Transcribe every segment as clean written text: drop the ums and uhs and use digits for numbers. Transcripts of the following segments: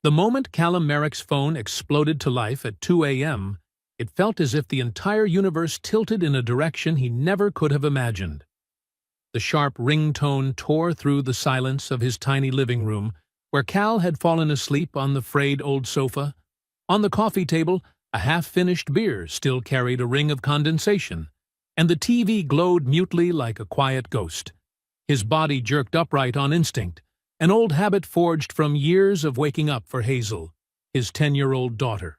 The moment Callum Merrick's phone exploded to life at 2 a.m., it felt as if the entire universe tilted in a direction he never could have imagined. The sharp ringtone tore through the silence of his tiny living room, where Cal had fallen asleep on the frayed old sofa. On the coffee table, a half-finished beer still carried a ring of condensation, and the TV glowed mutely like a quiet ghost. His body jerked upright on instinct, an old habit forged from years of waking up for Hazel, his 10-year-old daughter.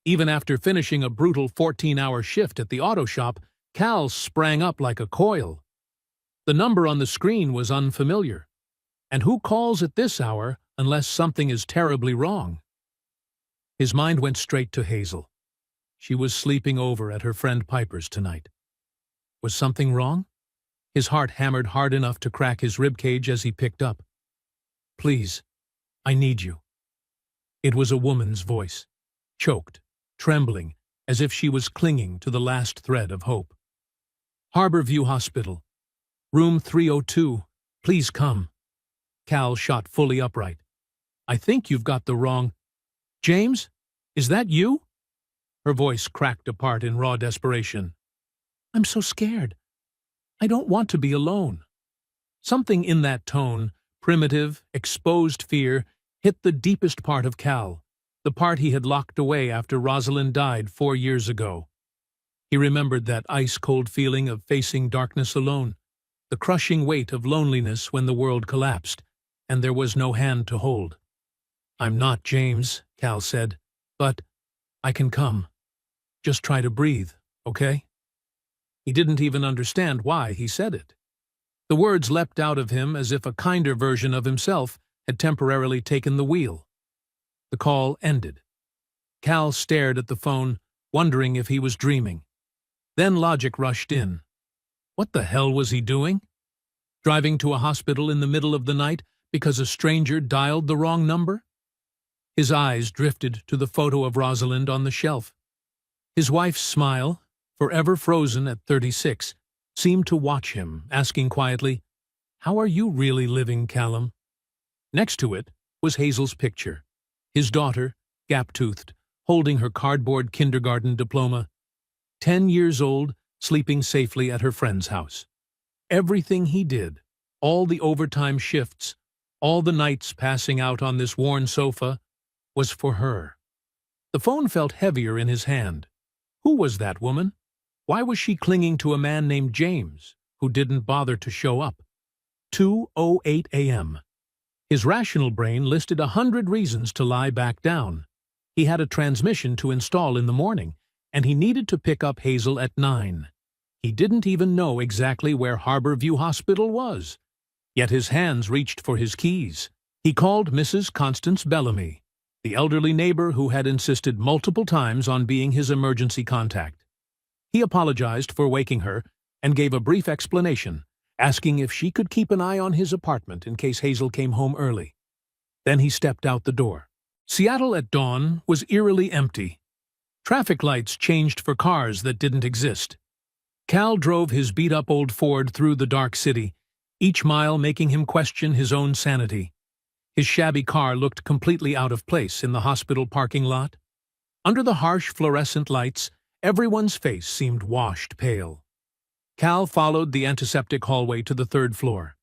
Even after finishing a brutal 14-hour shift at the auto shop, Cal sprang up like a coil. The number on the screen was unfamiliar. And who calls at this hour unless something is terribly wrong? His mind went straight to Hazel. She was sleeping over at her friend Piper's tonight. Was something wrong? His heart hammered hard enough to crack his ribcage as he picked up. "Please, I need you." It was a woman's voice, choked, trembling, as if she was clinging to the last thread of hope. "Harborview Hospital. Room 302. Please come." Cal shot fully upright. "I think you've got the wrong—" "James? Is that you?" Her voice cracked apart in raw desperation. "I'm so scared. I don't want to be alone." Something in that tone, primitive, exposed fear, hit the deepest part of Cal, the part he had locked away after Rosalind died 4 years ago. He remembered that ice-cold feeling of facing darkness alone, the crushing weight of loneliness when the world collapsed, and there was no hand to hold. "I'm not James," Cal said, "but I can come. Just try to breathe, okay?" He didn't even understand why he said it. The words leapt out of him as if a kinder version of himself had temporarily taken the wheel. The call ended. Cal stared at the phone, wondering if he was dreaming. Then logic rushed in. What the hell was he doing? Driving to a hospital in the middle of the night because a stranger dialed the wrong number? His eyes drifted to the photo of Rosalind on the shelf. His wife's smile, forever frozen at 36, seemed to watch him, asking quietly, "How are you really living, Callum?" Next to it was Hazel's picture, his daughter, gap-toothed, holding her cardboard kindergarten diploma, 10 years old, sleeping safely at her friend's house. Everything he did, all the overtime shifts, all the nights passing out on this worn sofa, was for her. The phone felt heavier in his hand. Who was that woman? Why was she clinging to a man named James, who didn't bother to show up? 2:08 a.m. His rational brain listed 100 reasons to lie back down. He had a transmission to install in the morning, and he needed to pick up Hazel at 9. He didn't even know exactly where Harborview Hospital was. Yet his hands reached for his keys. He called Mrs. Constance Bellamy, the elderly neighbor who had insisted multiple times on being his emergency contact. He apologized for waking her and gave a brief explanation, asking if she could keep an eye on his apartment in case Hazel came home early. Then he stepped out the door. Seattle at dawn was eerily empty. Traffic lights changed for cars that didn't exist. Cal drove his beat-up old Ford through the dark city, each mile making him question his own sanity. His shabby car looked completely out of place in the hospital parking lot. Under the harsh fluorescent lights, everyone's face seemed washed pale. Cal followed the antiseptic hallway to the 3rd floor.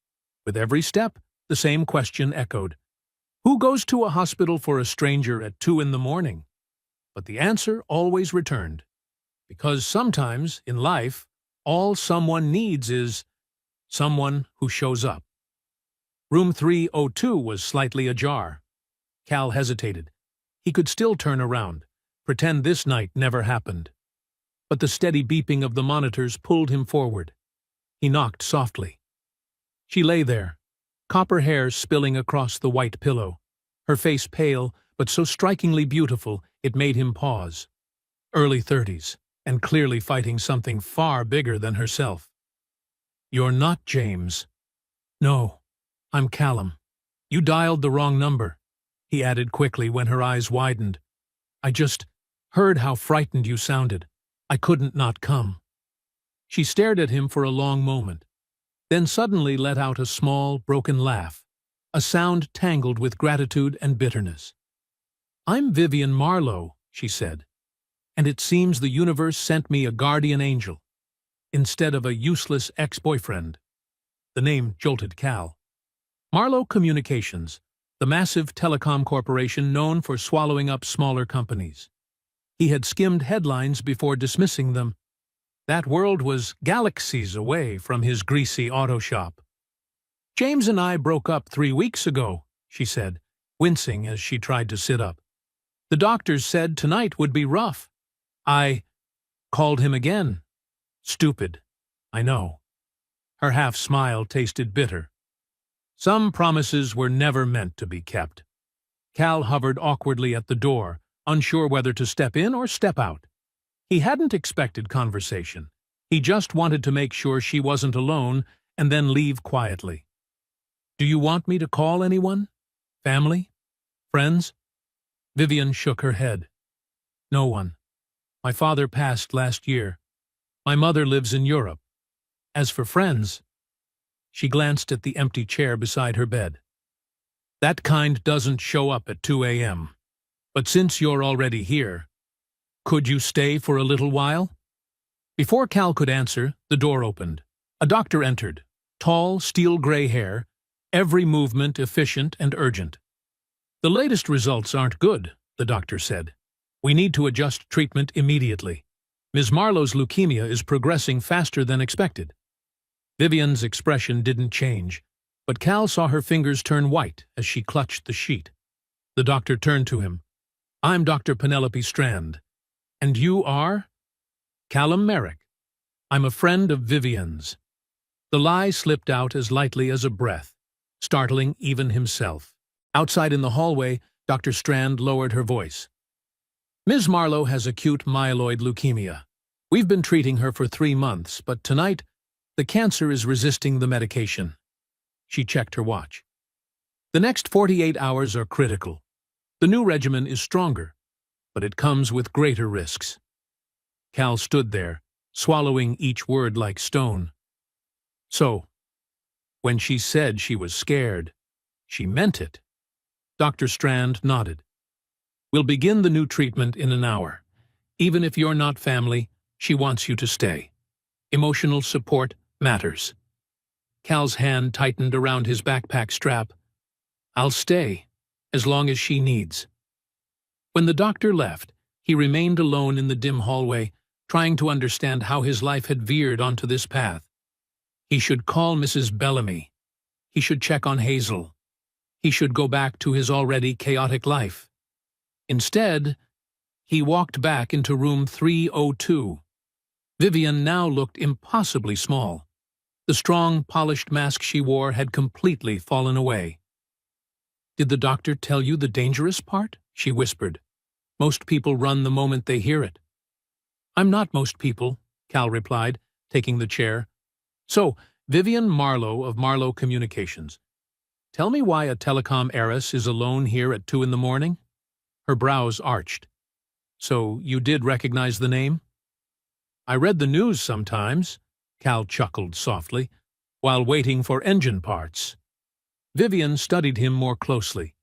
With every step, the same question echoed. Who goes to a hospital for a stranger at 2 in the morning? But the answer always returned. Because sometimes, in life, all someone needs is someone who shows up. Room 302 was slightly ajar. Cal hesitated. He could still turn around, pretend this night never happened. But the steady beeping of the monitors pulled him forward. He knocked softly. She lay there, copper hair spilling across the white pillow, her face pale but so strikingly beautiful it made him pause. Early 30s, and clearly fighting something far bigger than herself. "You're not James." "No, I'm Callum. You dialed the wrong number," he added quickly when her eyes widened. "I just heard how frightened you sounded. I couldn't not come." She stared at him for a long moment, then suddenly let out a small, broken laugh, a sound tangled with gratitude and bitterness. "I'm Vivian Marlowe," she said, "and it seems the universe sent me a guardian angel, instead of a useless ex-boyfriend." The name jolted Cal. Marlowe Communications, the massive telecom corporation known for swallowing up smaller companies. He had skimmed headlines before dismissing them. That world was galaxies away from his greasy auto shop. "James and I broke up 3 weeks ago," she said, wincing as she tried to sit up. "The doctors said tonight would be rough. I called him again. Stupid, I know." Her half-smile tasted bitter. Some promises were never meant to be kept. Cal hovered awkwardly at the door, unsure whether to step in or step out. He hadn't expected conversation. He just wanted to make sure she wasn't alone and then leave quietly. "Do you want me to call anyone? Family? Friends?" Vivian shook her head. "No one. My father passed last year. My mother lives in Europe. As for friends..." She glanced at the empty chair beside her bed. "That kind doesn't show up at 2 a.m. But since you're already here, could you stay for a little while?" Before Cal could answer, the door opened. A doctor entered, tall, steel-gray hair, every movement efficient and urgent. "The latest results aren't good," the doctor said. "We need to adjust treatment immediately. Ms. Marlowe's leukemia is progressing faster than expected." Vivian's expression didn't change, but Cal saw her fingers turn white as she clutched the sheet. The doctor turned to him. "I'm Dr. Penelope Strand. And you are?" "Callum Merrick. I'm a friend of Vivian's." The lie slipped out as lightly as a breath, startling even himself. Outside in the hallway, Dr. Strand lowered her voice. "Ms. Marlowe has acute myeloid leukemia. We've been treating her for 3 months, but tonight the cancer is resisting the medication." She checked her watch. "The next 48 hours are critical. The new regimen is stronger, but it comes with greater risks." Cal stood there, swallowing each word like stone. So, when she said she was scared, she meant it. Dr. Strand nodded. "We'll begin the new treatment in an hour. Even if you're not family, she wants you to stay. Emotional support matters." Cal's hand tightened around his backpack strap. "I'll stay, as long as she needs." When the doctor left, he remained alone in the dim hallway, trying to understand how his life had veered onto this path. He should call Mrs. Bellamy. He should check on Hazel. He should go back to his already chaotic life. Instead, he walked back into room 302. Vivian now looked impossibly small. The strong, polished mask she wore had completely fallen away. "Did the doctor tell you the dangerous part?" she whispered. "Most people run the moment they hear it." "I'm not most people," Cal replied, taking the chair. "So, Vivian Marlowe of Marlowe Communications. Tell me why a telecom heiress is alone here at 2 in the morning?" Her brows arched. "So you did recognize the name?" "I read the news sometimes," Cal chuckled softly, "while waiting for engine parts." Vivian studied him more closely,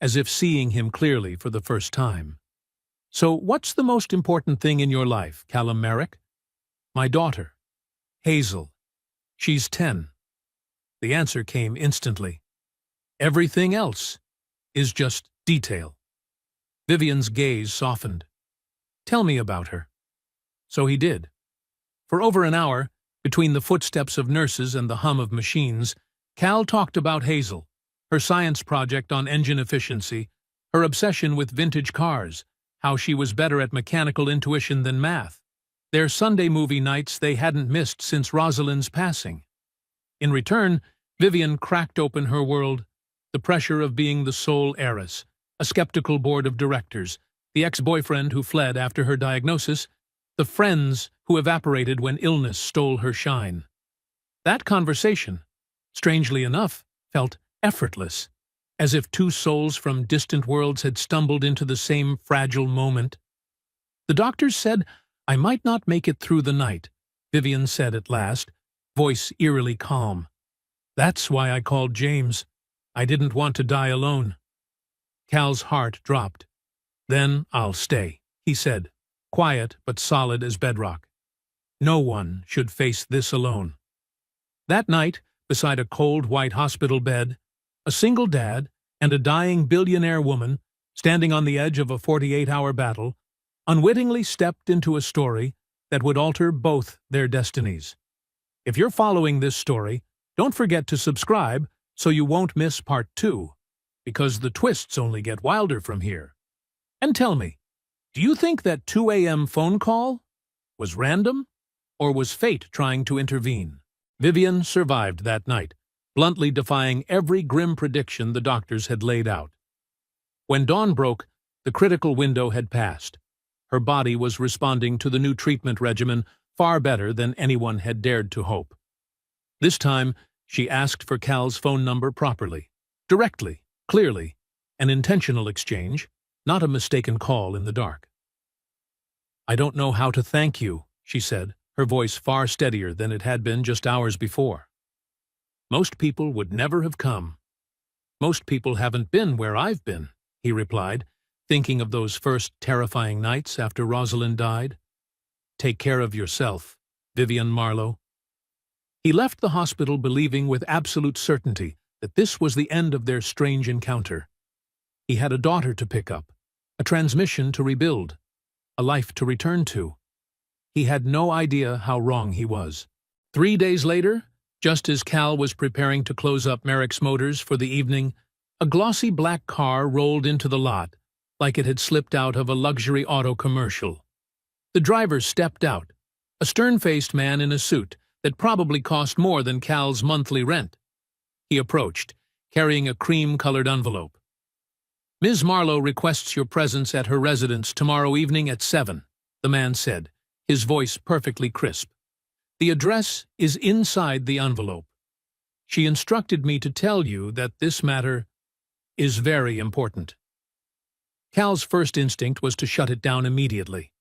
as if seeing him clearly for the first time. "So what's the most important thing in your life, Callum Merrick?" "My daughter, Hazel. She's 10. The answer came instantly. "Everything else is just detail." Vivian's gaze softened. "Tell me about her." So he did. For over an hour, between the footsteps of nurses and the hum of machines, Cal talked about Hazel, her science project on engine efficiency, her obsession with vintage cars, how she was better at mechanical intuition than math, their Sunday movie nights they hadn't missed since Rosalind's passing. In return, Vivian cracked open her world, the pressure of being the sole heiress, a skeptical board of directors, the ex-boyfriend who fled after her diagnosis, the friends who evaporated when illness stole her shine. That conversation, strangely enough, felt effortless, as if two souls from distant worlds had stumbled into the same fragile moment. "The doctors said I might not make it through the night," Vivian said at last, voice eerily calm. "That's why I called James. I didn't want to die alone." Cal's heart dropped. "Then I'll stay," he said, quiet but solid as bedrock. No one should face this alone. That night, beside a cold white hospital bed, a single dad and a dying billionaire woman, standing on the edge of a 48-hour battle, unwittingly stepped into a story that would alter both their destinies. If you're following this story, don't forget to subscribe so you won't miss part 2, because the twists only get wilder from here. And tell me, do you think that 2 a.m. phone call was random, or was fate trying to intervene? Vivian survived that night, bluntly defying every grim prediction the doctors had laid out. When dawn broke, the critical window had passed. Her body was responding to the new treatment regimen far better than anyone had dared to hope. This time, she asked for Cal's phone number properly, directly, clearly, an intentional exchange, not a mistaken call in the dark. "I don't know how to thank you," she said, her voice far steadier than it had been just hours before. "Most people would never have come. Most people haven't been where I've been," he replied, thinking of those first terrifying nights after Rosalind died. "Take care of yourself, Vivian Marlowe." He left the hospital believing with absolute certainty that this was the end of their strange encounter. He had a daughter to pick up, a transmission to rebuild, a life to return to. He had no idea how wrong he was. 3 days later, just as Cal was preparing to close up Merrick's Motors for the evening, a glossy black car rolled into the lot like it had slipped out of a luxury auto commercial. The driver stepped out, a stern-faced man in a suit that probably cost more than Cal's monthly rent. He approached, carrying a cream-colored envelope. "Ms. Marlowe requests your presence at her residence tomorrow evening at 7, the man said, his voice perfectly crisp. "The address is inside the envelope. She instructed me to tell you that this matter is very important." Cal's first instinct was to shut it down immediately.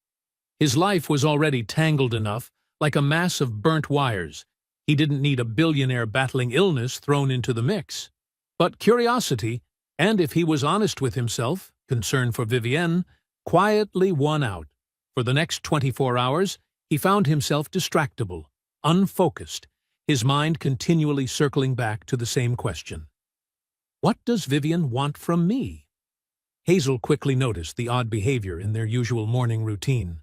His life was already tangled enough, like a mass of burnt wires. He didn't need a billionaire battling illness thrown into the mix. But curiosity, and if he was honest with himself, concern for Vivienne, quietly won out. For the next 24 hours, he found himself distractible, unfocused, his mind continually circling back to the same question. What does Vivian want from me? Hazel quickly noticed the odd behavior in their usual morning routine.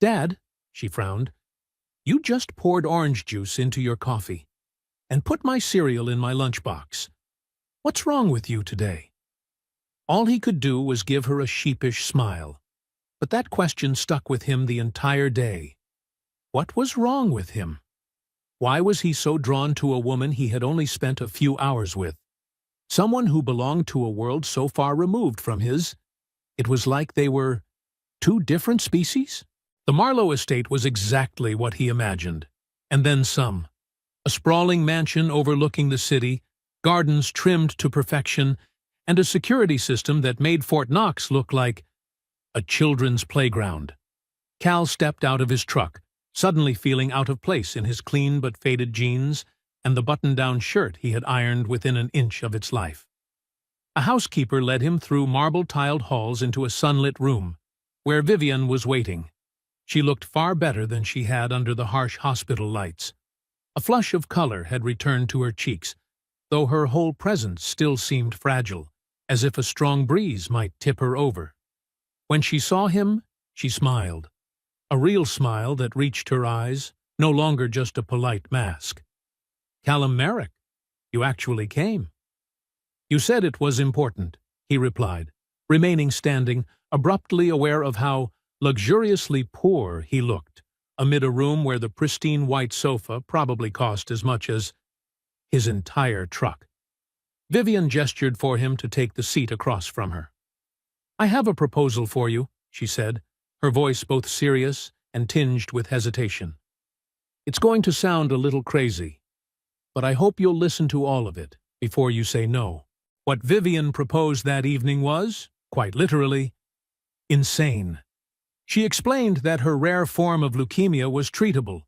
"Dad," she frowned, "you just poured orange juice into your coffee and put my cereal in my lunchbox. What's wrong with you today?" All he could do was give her a sheepish smile, but that question stuck with him the entire day. What was wrong with him? Why was he so drawn to a woman he had only spent a few hours with? Someone who belonged to a world so far removed from his. It was like they were two different species. The Marlowe estate was exactly what he imagined, and then some. A sprawling mansion overlooking the city, gardens trimmed to perfection, and a security system that made Fort Knox look like a children's playground. Cal stepped out of his truck, suddenly feeling out of place in his clean but faded jeans and the button-down shirt he had ironed within an inch of its life. A housekeeper led him through marble-tiled halls into a sunlit room, where Vivian was waiting. She looked far better than she had under the harsh hospital lights. A flush of color had returned to her cheeks, though her whole presence still seemed fragile, as if a strong breeze might tip her over. When she saw him, she smiled. A real smile that reached her eyes, no longer just a polite mask. "Callum Merrick, you actually came." "You said it was important," he replied, remaining standing, abruptly aware of how luxuriously poor he looked, amid a room where the pristine white sofa probably cost as much as his entire truck. Vivian gestured for him to take the seat across from her. "I have a proposal for you," she said, her voice both serious and tinged with hesitation. "It's going to sound a little crazy, but I hope you'll listen to all of it before you say no." What Vivian proposed that evening was, quite literally, insane. She explained that her rare form of leukemia was treatable,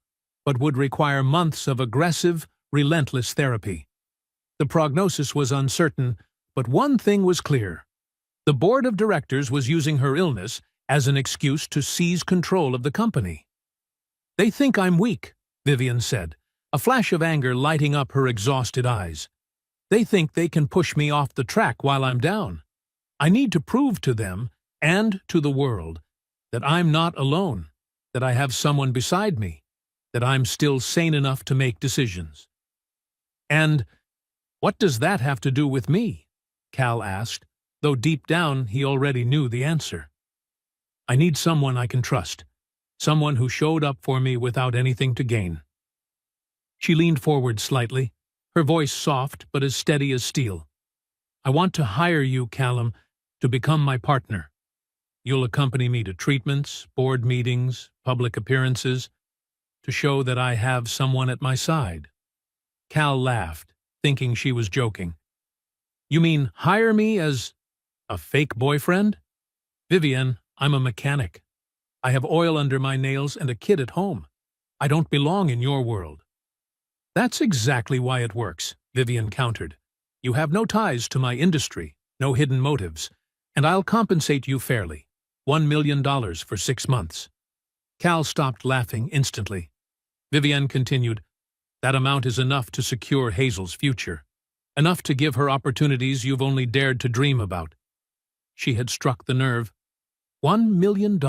but would require months of aggressive, relentless therapy. The prognosis was uncertain, but one thing was clear. The board of directors was using her illness as an excuse to seize control of the company. "They think I'm weak," Vivian said, a flash of anger lighting up her exhausted eyes. "They think they can push me off the track while I'm down. I need to prove to them, and to the world, that I'm not alone, that I have someone beside me, that I'm still sane enough to make decisions." "And what does that have to do with me?" Cal asked, though deep down he already knew the answer. "I need someone I can trust, someone who showed up for me without anything to gain." She leaned forward slightly, her voice soft but as steady as steel. "I want to hire you, Callum, to become my partner. You'll accompany me to treatments, board meetings, public appearances, to show that I have someone at my side." Cal laughed, thinking she was joking. "You mean hire me as a fake boyfriend? Vivian, I'm a mechanic. I have oil under my nails and a kid at home. I don't belong in your world." "That's exactly why it works," Vivian countered. "You have no ties to my industry, no hidden motives, and I'll compensate you fairly. $1 million for 6 months. Cal stopped laughing instantly. Vivian continued, "That amount is enough to secure Hazel's future. Enough to give her opportunities you've only dared to dream about." She had struck the nerve. $1 million.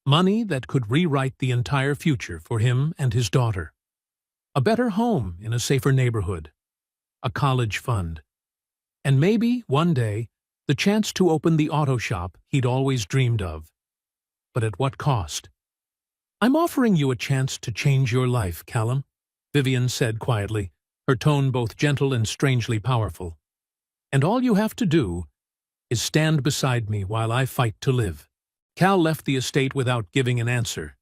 Money that could rewrite the entire future for him and his daughter. A better home in a safer neighborhood. A college fund. And maybe, one day, the chance to open the auto shop he'd always dreamed of. But at what cost? "I'm offering you a chance to change your life, Callum," Vivian said quietly, her tone both gentle and strangely powerful. "And all you have to do is stand beside me while I fight to live." Cal left the estate without giving an answer.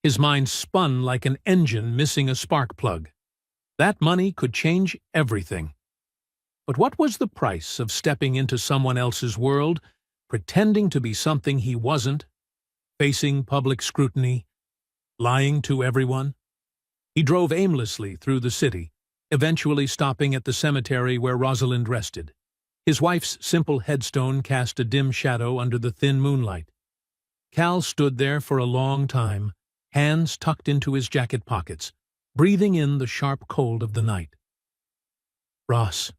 His mind spun like an engine missing a spark plug. That money could change everything. But what was the price of stepping into someone else's world, pretending to be something he wasn't, facing public scrutiny, lying to everyone? He drove aimlessly through the city, eventually stopping at the cemetery where Rosalind rested. His wife's simple headstone cast a dim shadow under the thin moonlight. Cal stood there for a long time, hands tucked into his jacket pockets, breathing in the sharp cold of the night. "Ross,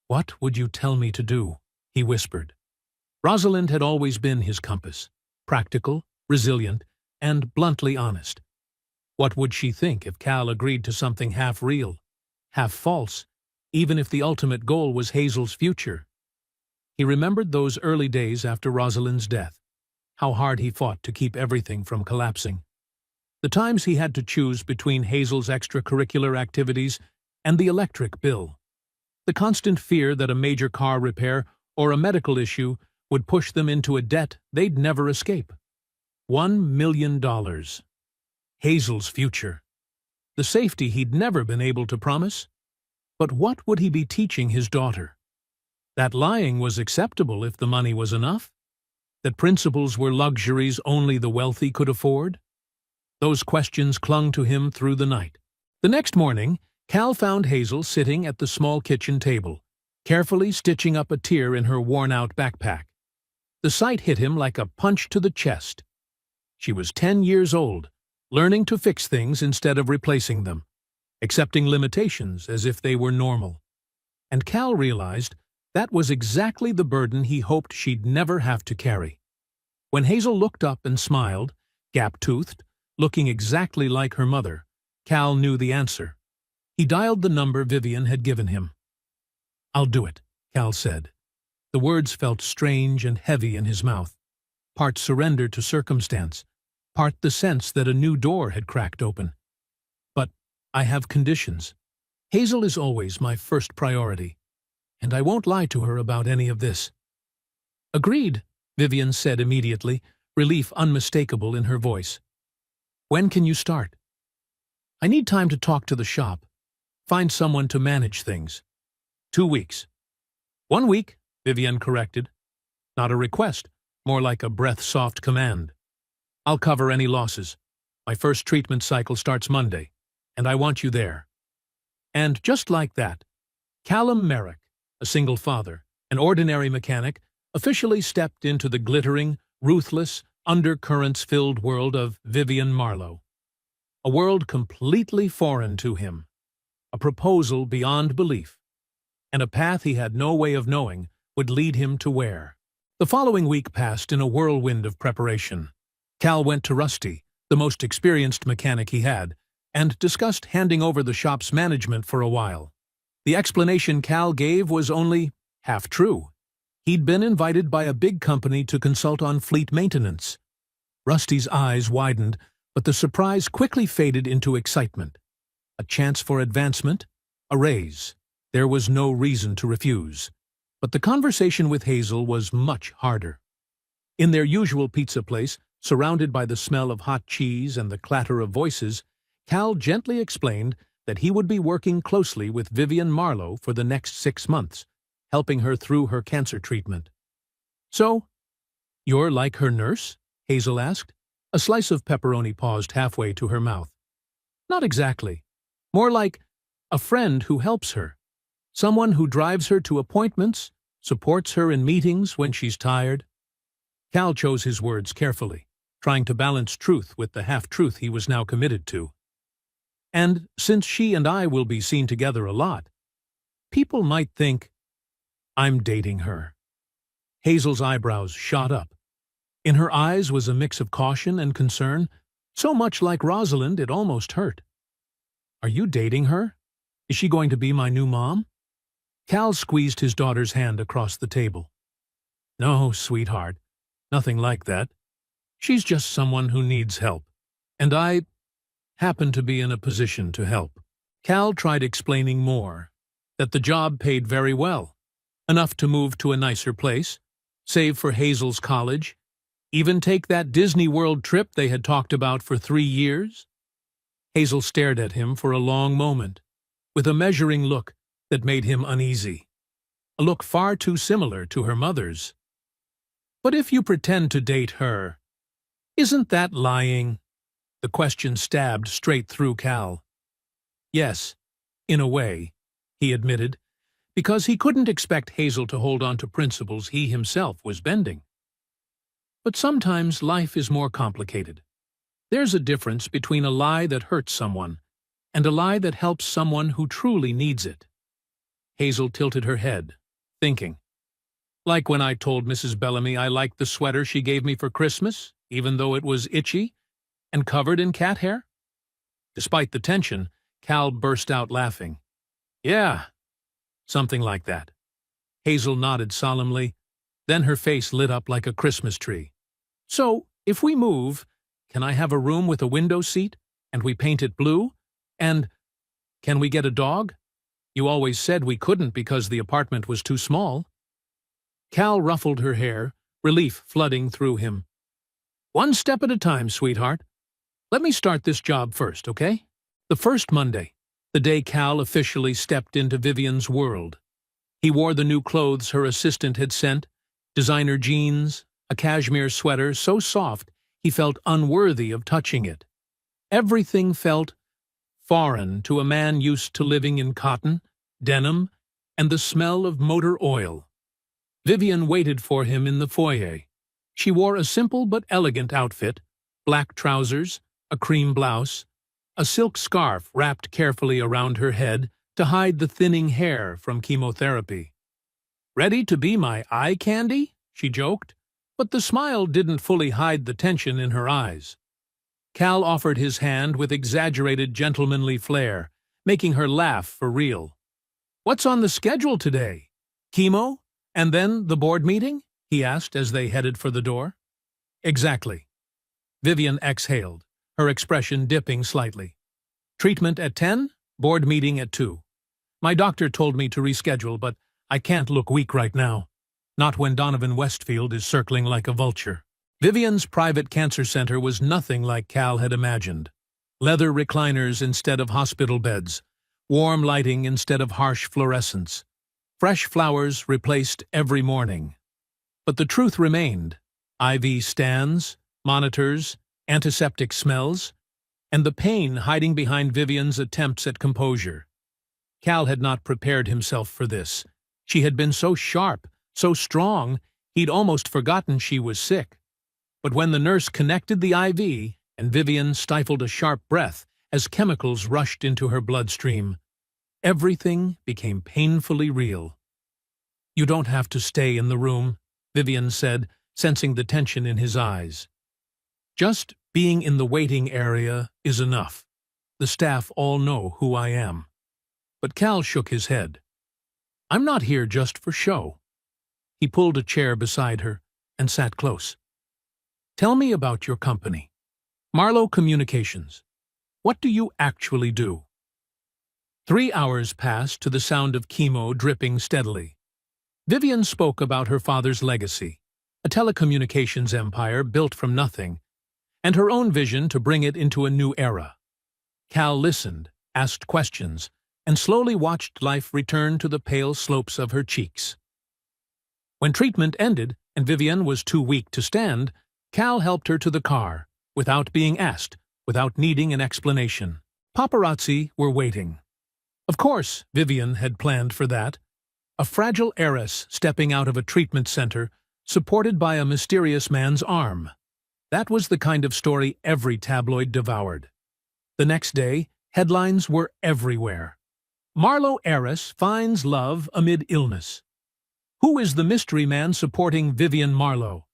what would you tell me to do?" he whispered. Rosalind had always been his compass, practical, resilient, and bluntly honest. What would she think if Cal agreed to something half real, half false, even if the ultimate goal was Hazel's future? He remembered those early days after Rosalind's death, how hard he fought to keep everything from collapsing. The times he had to choose between Hazel's extracurricular activities and the electric bill. The constant fear that a major car repair or a medical issue would push them into a debt they'd never escape. $1 million. Hazel's future. The safety he'd never been able to promise. But what would he be teaching his daughter? That lying was acceptable if the money was enough? That principles were luxuries only the wealthy could afford? Those questions clung to him through the night. The next morning, Cal found Hazel sitting at the small kitchen table, carefully stitching up a tear in her worn-out backpack. The sight hit him like a punch to the chest. She was 10 years old, learning to fix things instead of replacing them, accepting limitations as if they were normal. And Cal realized that was exactly the burden he hoped she'd never have to carry. When Hazel looked up and smiled, gap-toothed, looking exactly like her mother, Cal knew the answer. He dialed the number Vivian had given him. "I'll do it," Cal said. The words felt strange and heavy in his mouth, part surrender to circumstance, part the sense that a new door had cracked open. "But I have conditions. Hazel is always my first priority, and I won't lie to her about any of this." "Agreed," Vivian said immediately, relief unmistakable in her voice. "When can you start?" "I need time to talk to the shop, find someone to manage things." 2 weeks. 1 week, Vivian corrected. Not a request, more like a breath-soft command. "I'll cover any losses. My first treatment cycle starts Monday, and I want you there." And just like that, Callum Merrick, a single father, an ordinary mechanic, officially stepped into the glittering, ruthless, undercurrents-filled world of Vivian Marlowe. A world completely foreign to him, a proposal beyond belief, and a path he had no way of knowing would lead him to where. The following week passed in a whirlwind of preparation. Cal went to Rusty, the most experienced mechanic he had, and discussed handing over the shop's management for a while. The explanation Cal gave was only half true. He'd been invited by a big company to consult on fleet maintenance. Rusty's eyes widened, but the surprise quickly faded into excitement. A chance for advancement, a raise. There was no reason to refuse. But the conversation with Hazel was much harder. In their usual pizza place, surrounded by the smell of hot cheese and the clatter of voices, Cal gently explained that he would be working closely with Vivian Marlowe for the next 6 months, helping her through her cancer treatment. "So, you're like her nurse?" Hazel asked. A slice of pepperoni paused halfway to her mouth. "Not exactly. More like a friend who helps her. Someone who drives her to appointments, supports her in meetings when she's tired." Cal chose his words carefully, trying to balance truth with the half-truth he was now committed to. "And since she and I will be seen together a lot, people might think I'm dating her." Hazel's eyebrows shot up. In her eyes was a mix of caution and concern, so much like Rosalind it almost hurt. "Are you dating her? Is she going to be my new mom?" Cal squeezed his daughter's hand across the table. "No, sweetheart, nothing like that. She's just someone who needs help, and I happen to be in a position to help." Cal tried explaining more, that the job paid very well, enough to move to a nicer place, save for Hazel's college, even take that Disney World trip they had talked about for 3 years. Hazel stared at him for a long moment, with a measuring look that made him uneasy, a look far too similar to her mother's. "But if you pretend to date her, isn't that lying?" The question stabbed straight through Cal. "Yes, in a way," he admitted, because he couldn't expect Hazel to hold on to principles he himself was bending. "But sometimes life is more complicated. There's a difference between a lie that hurts someone and a lie that helps someone who truly needs it." Hazel tilted her head, thinking. "Like when I told Mrs. Bellamy I liked the sweater she gave me for Christmas, even though it was itchy and covered in cat hair?" Despite the tension, Cal burst out laughing. "Yeah, something like that." Hazel nodded solemnly, then her face lit up like a Christmas tree. "So, if we move, can I have a room with a window seat, and we paint it blue? And can we get a dog? You always said we couldn't because the apartment was too small." Cal ruffled her hair, relief flooding through him. "One step at a time, sweetheart. Let me start this job first, okay?" The first Monday, the day Cal officially stepped into Vivian's world. He wore the new clothes her assistant had sent, designer jeans, a cashmere sweater so soft he felt unworthy of touching it. Everything felt foreign to a man used to living in cotton, denim, and the smell of motor oil. Vivian waited for him in the foyer. She wore a simple but elegant outfit, black trousers, a cream blouse, a silk scarf wrapped carefully around her head to hide the thinning hair from chemotherapy. "Ready to be my eye candy?" she joked, but the smile didn't fully hide the tension in her eyes. Cal offered his hand with exaggerated gentlemanly flair, making her laugh for real. "What's on the schedule today? Chemo? And then the board meeting?" he asked as they headed for the door. "Exactly." Vivian exhaled, her expression dipping slightly. "Treatment at 10, board meeting at 2. My doctor told me to reschedule, but I can't look weak right now. Not when Donovan Westfield is circling like a vulture." Vivian's private cancer center was nothing like Cal had imagined. Leather recliners instead of hospital beds, warm lighting instead of harsh fluorescence. Fresh flowers replaced every morning. But the truth remained. IV stands, monitors, antiseptic smells, and the pain hiding behind Vivian's attempts at composure. Cal had not prepared himself for this. She had been so sharp, so strong, He'd almost forgotten she was sick. But when the nurse connected the IV, and Vivian stifled a sharp breath as chemicals rushed into her bloodstream, everything became painfully real. "You don't have to stay in the room," Vivian said, sensing the tension in his eyes. "Just being in the waiting area is enough. The staff all know who I am." But Cal shook his head. "I'm not here just for show." He pulled a chair beside her and sat close. "Tell me about your company. Marlowe Communications. What do you actually do?" 3 hours passed to the sound of chemo dripping steadily. Vivian spoke about her father's legacy, a telecommunications empire built from nothing, and her own vision to bring it into a new era. Cal listened, asked questions, and slowly watched life return to the pale slopes of her cheeks. When treatment ended and Vivian was too weak to stand, Cal helped her to the car, without being asked, without needing an explanation. Paparazzi were waiting. Of course, Vivian had planned for that. A fragile heiress stepping out of a treatment center, supported by a mysterious man's arm. That was the kind of story every tabloid devoured. The next day, headlines were everywhere. "Marlowe heiress finds love amid illness. Who is the mystery man supporting Vivian Marlowe?"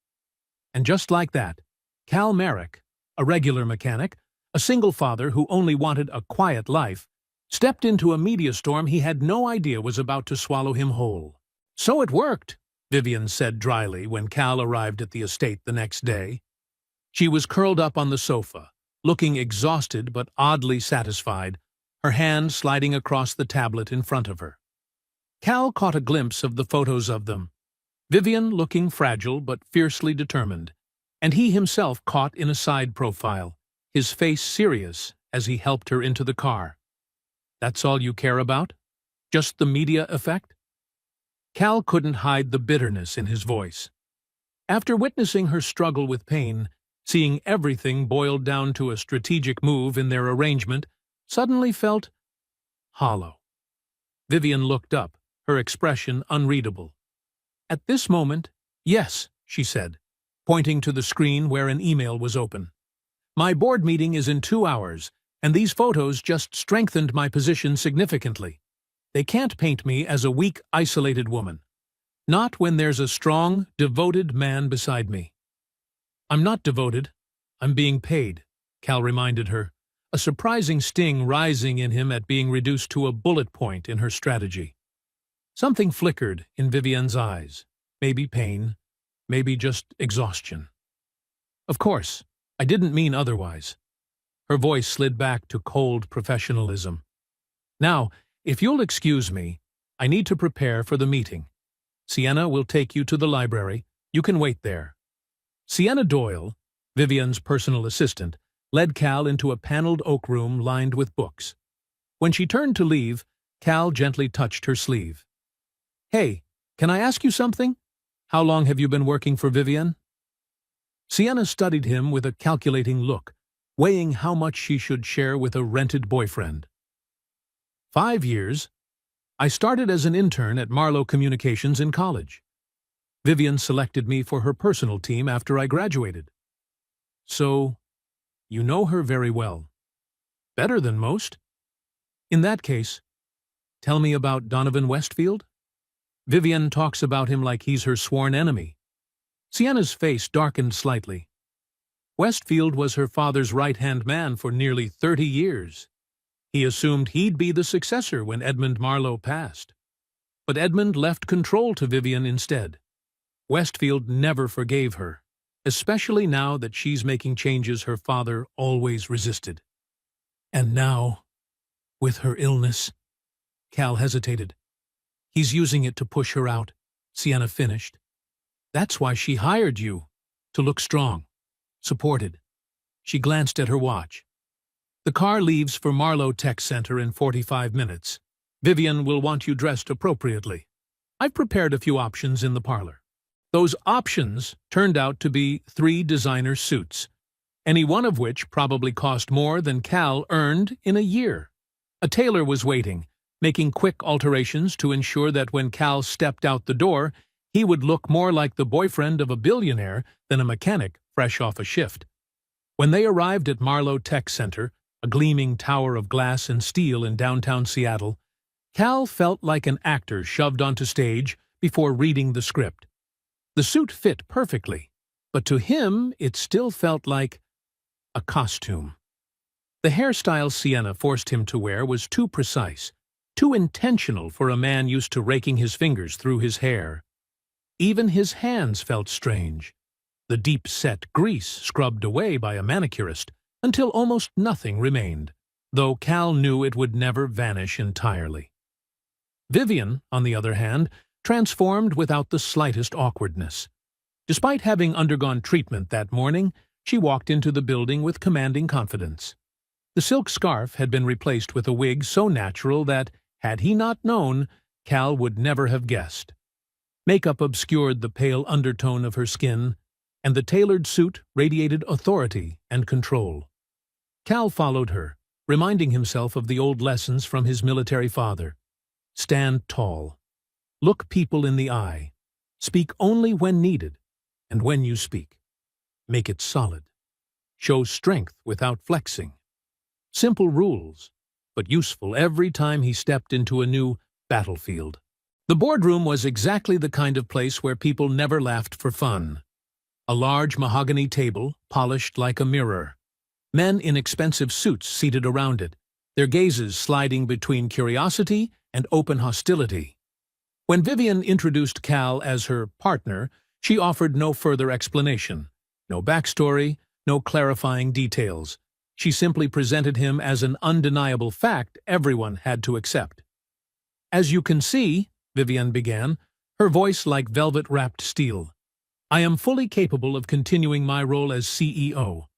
And just like that, Cal Merrick, a regular mechanic, a single father who only wanted a quiet life, stepped into a media storm he had no idea was about to swallow him whole. "So it worked," Vivian said dryly when Cal arrived at the estate the next day. She was curled up on the sofa, looking exhausted but oddly satisfied, her hand sliding across the tablet in front of her. Cal caught a glimpse of the photos of them, Vivian looking fragile but fiercely determined, and he himself caught in a side profile, his face serious as he helped her into the car. "That's all you care about? Just the media effect?" Cal couldn't hide the bitterness in his voice. After witnessing her struggle with pain, seeing everything boiled down to a strategic move in their arrangement, suddenly felt hollow. Vivian looked up, her expression unreadable. "At this moment, yes," she said, pointing to the screen where an email was open. "My board meeting is in 2 hours, and these photos just strengthened my position significantly. They can't paint me as a weak, isolated woman. Not when there's a strong, devoted man beside me." "I'm not devoted. I'm being paid," Cal reminded her, a surprising sting rising in him at being reduced to a bullet point in her strategy. Something flickered in Vivian's eyes. Maybe pain, maybe just exhaustion. "Of course, I didn't mean otherwise." Her voice slid back to cold professionalism. "Now, if you'll excuse me, I need to prepare for the meeting. Sienna will take you to the library. You can wait there." Sienna Doyle, Vivian's personal assistant, led Cal into a paneled oak room lined with books. When she turned to leave, Cal gently touched her sleeve. "Hey, can I ask you something? How long have you been working for Vivian?" Sienna studied him with a calculating look, weighing how much she should share with a rented boyfriend. 5 years. I started as an intern at Marlowe Communications in college. Vivian selected me for her personal team after I graduated." "So, you know her very well. Better than most. In that case, tell me about Donovan Westfield." Vivian talks about him like he's her sworn enemy. Sienna's face darkened slightly. Westfield was her father's right-hand man for nearly 30 years. He assumed he'd be the successor when Edmund Marlowe passed. But Edmund left control to Vivian instead. Westfield never forgave her, especially now that she's making changes her father always resisted. "And now, with her illness," Cal hesitated. "He's using it to push her out," Sienna finished. "That's why she hired you, to look strong, supported." She glanced at her watch. "The car leaves for Marlowe Tech Center in 45 minutes. Vivian will want you dressed appropriately. I've prepared a few options in the parlor." Those options turned out to be 3 designer suits, any one of which probably cost more than Cal earned in a year. A tailor was waiting, making quick alterations to ensure that when Cal stepped out the door, He would look more like the boyfriend of a billionaire than a mechanic fresh off a shift. When they arrived at Marlowe Tech Center, a gleaming tower of glass and steel in downtown Seattle, Cal felt like an actor shoved onto stage before reading the script. The suit fit perfectly, but to him it still felt like a costume. The hairstyle Sienna forced him to wear was too precise, too intentional for a man used to raking his fingers through his hair. Even his hands felt strange, the deep-set grease scrubbed away by a manicurist until almost nothing remained, though Cal knew it would never vanish entirely. Vivian, on the other hand, transformed without the slightest awkwardness. Despite having undergone treatment that morning, she walked into the building with commanding confidence. The silk scarf had been replaced with a wig so natural that, had he not known, Cal would never have guessed. Makeup obscured the pale undertone of her skin, and the tailored suit radiated authority and control. Cal followed her, reminding himself of the old lessons from his military father. Stand tall. Look people in the eye. Speak only when needed, and when you speak, make it solid. Show strength without flexing. Simple rules, but useful every time he stepped into a new battlefield. The boardroom was exactly the kind of place where people never laughed for fun. A large mahogany table, polished like a mirror. Men in expensive suits seated around it, their gazes sliding between curiosity and open hostility. When Vivian introduced Cal as her partner, she offered no further explanation, no backstory, no clarifying details. She simply presented him as an undeniable fact everyone had to accept. "As you can see," Vivian began, her voice like velvet-wrapped steel, "I am fully capable of continuing my role as CEO.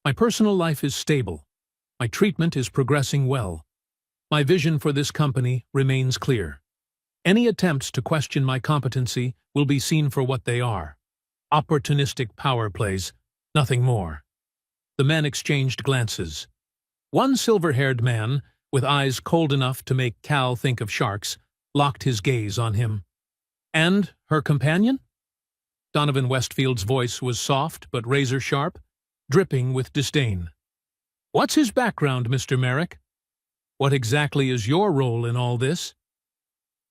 My personal life is stable. My treatment is progressing well. My vision for this company remains clear. Any attempts to question my competency will be seen for what they are. Opportunistic power plays, nothing more." The men exchanged glances. One silver-haired man, with eyes cold enough to make Cal think of sharks, locked his gaze on him. "And her companion?" Donovan Westfield's voice was soft but razor-sharp, dripping with disdain. "What's his background, Mr. Merrick? What exactly is your role in all this?"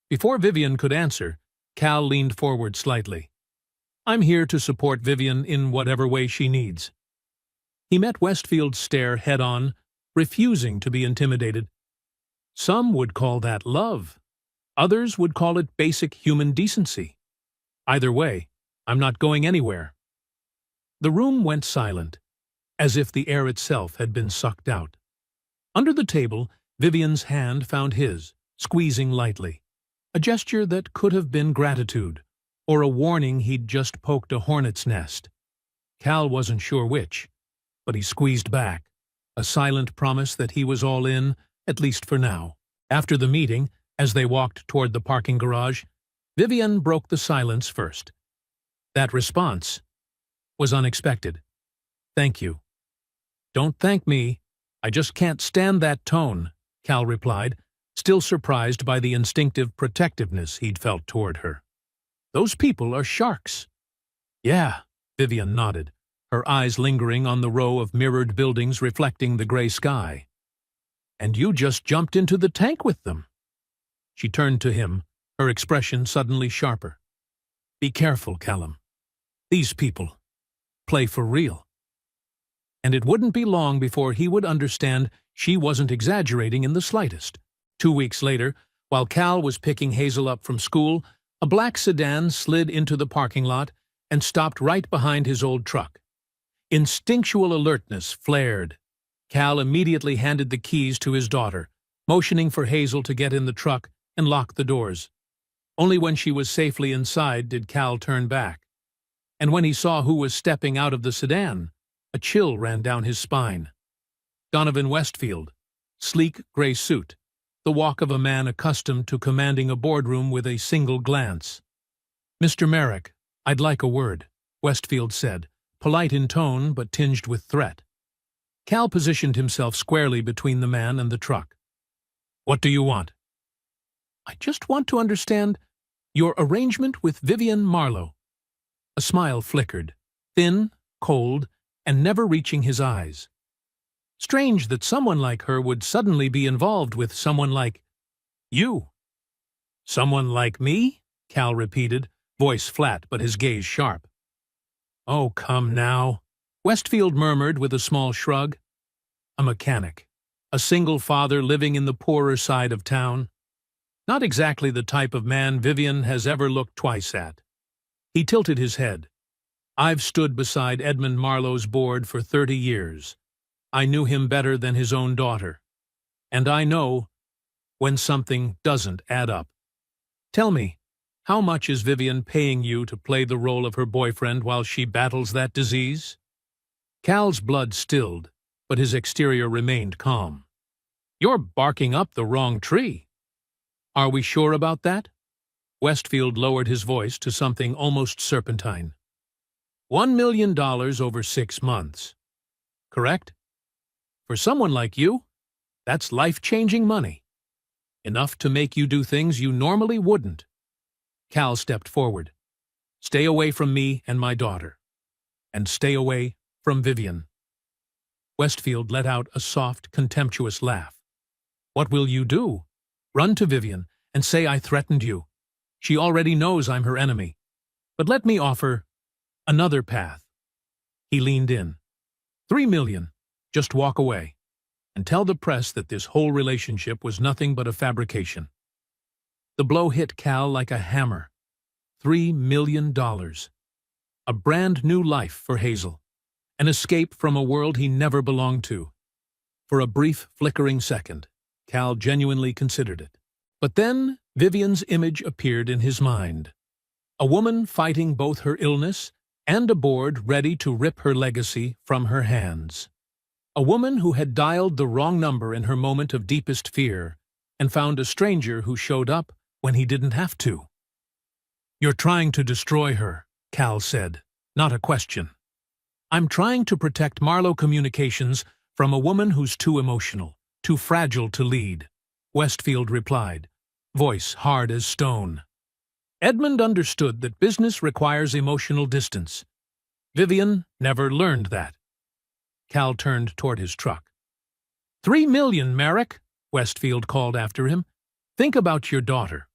Before Vivian could answer, Cal leaned forward slightly. "I'm here to support Vivian in whatever way she needs." He met Westfield's stare head-on, refusing to be intimidated. Some would call that love. Others would call it basic human decency. Either way, I'm not going anywhere. The room went silent, as if the air itself had been sucked out. Under the table, Vivian's hand found his, squeezing lightly, a gesture that could have been gratitude, or a warning he'd just poked a hornet's nest. Cal wasn't sure which, but he squeezed back, a silent promise that he was all in, at least for now. After the meeting, as they walked toward the parking garage, Vivian broke the silence first. That response was unexpected. "Thank you." "Don't thank me. I just can't stand that tone," Cal replied, still surprised by the instinctive protectiveness he'd felt toward her. "Those people are sharks." "Yeah," Vivian nodded, her eyes lingering on the row of mirrored buildings reflecting the gray sky. "And you just jumped into the tank with them." She turned to him, her expression suddenly sharper. "Be careful, Callum. These people play for real." And it wouldn't be long before he would understand she wasn't exaggerating in the slightest. 2 weeks later, while Cal was picking Hazel up from school, a black sedan slid into the parking lot and stopped right behind his old truck. Instinctual alertness flared. Cal immediately handed the keys to his daughter, motioning for Hazel to get in the truck and lock the doors. Only when she was safely inside did Cal turn back. And when he saw who was stepping out of the sedan, a chill ran down his spine. Donovan Westfield, sleek gray suit, the walk of a man accustomed to commanding a boardroom with a single glance. "Mr. Merrick, I'd like a word," Westfield said, polite in tone but tinged with threat. Cal positioned himself squarely between the man and the truck. "What do you want?" "I just want to understand. Your arrangement with Vivian Marlowe. A smile flickered, thin, cold, and never reaching his eyes. Strange that someone like her would suddenly be involved with someone like you. Someone like me? Cal repeated, voice flat but his gaze sharp. Oh, come now, Westfield murmured with a small shrug. A mechanic. A single father living in the poorer side of town. Not exactly the type of man Vivian has ever looked twice at. He tilted his head. I've stood beside Edmund Marlowe's board for 30 years. I knew him better than his own daughter. And I know when something doesn't add up. Tell me, how much is Vivian paying you to play the role of her boyfriend while she battles that disease? Cal's blood stilled, but his exterior remained calm. You're barking up the wrong tree. Are we sure about that? Westfield lowered his voice to something almost serpentine. $1 million over 6 months. Correct? For someone like you, that's life-changing money. Enough to make you do things you normally wouldn't. Cal stepped forward. Stay away from me and my daughter. And stay away from Vivian. Westfield let out a soft, contemptuous laugh. What will you do? Run to Vivian and say I threatened you. She already knows I'm her enemy. But let me offer another path. He leaned in. $3 million. Just walk away. And tell the press that this whole relationship was nothing but a fabrication. The blow hit Cal like a hammer. $3 million. A brand new life for Hazel. An escape from a world he never belonged to. For a brief, flickering second, Cal genuinely considered it. But then Vivian's image appeared in his mind. A woman fighting both her illness and a board ready to rip her legacy from her hands. A woman who had dialed the wrong number in her moment of deepest fear and found a stranger who showed up when he didn't have to. You're trying to destroy her, Cal said, not a question. I'm trying to protect Marlowe Communications from a woman who's too emotional, too fragile to lead, Westfield replied, voice hard as stone. Edmund understood that business requires emotional distance. Vivian never learned that. Cal turned toward his truck. $3 million, Merrick, Westfield called after him. Think about your daughter.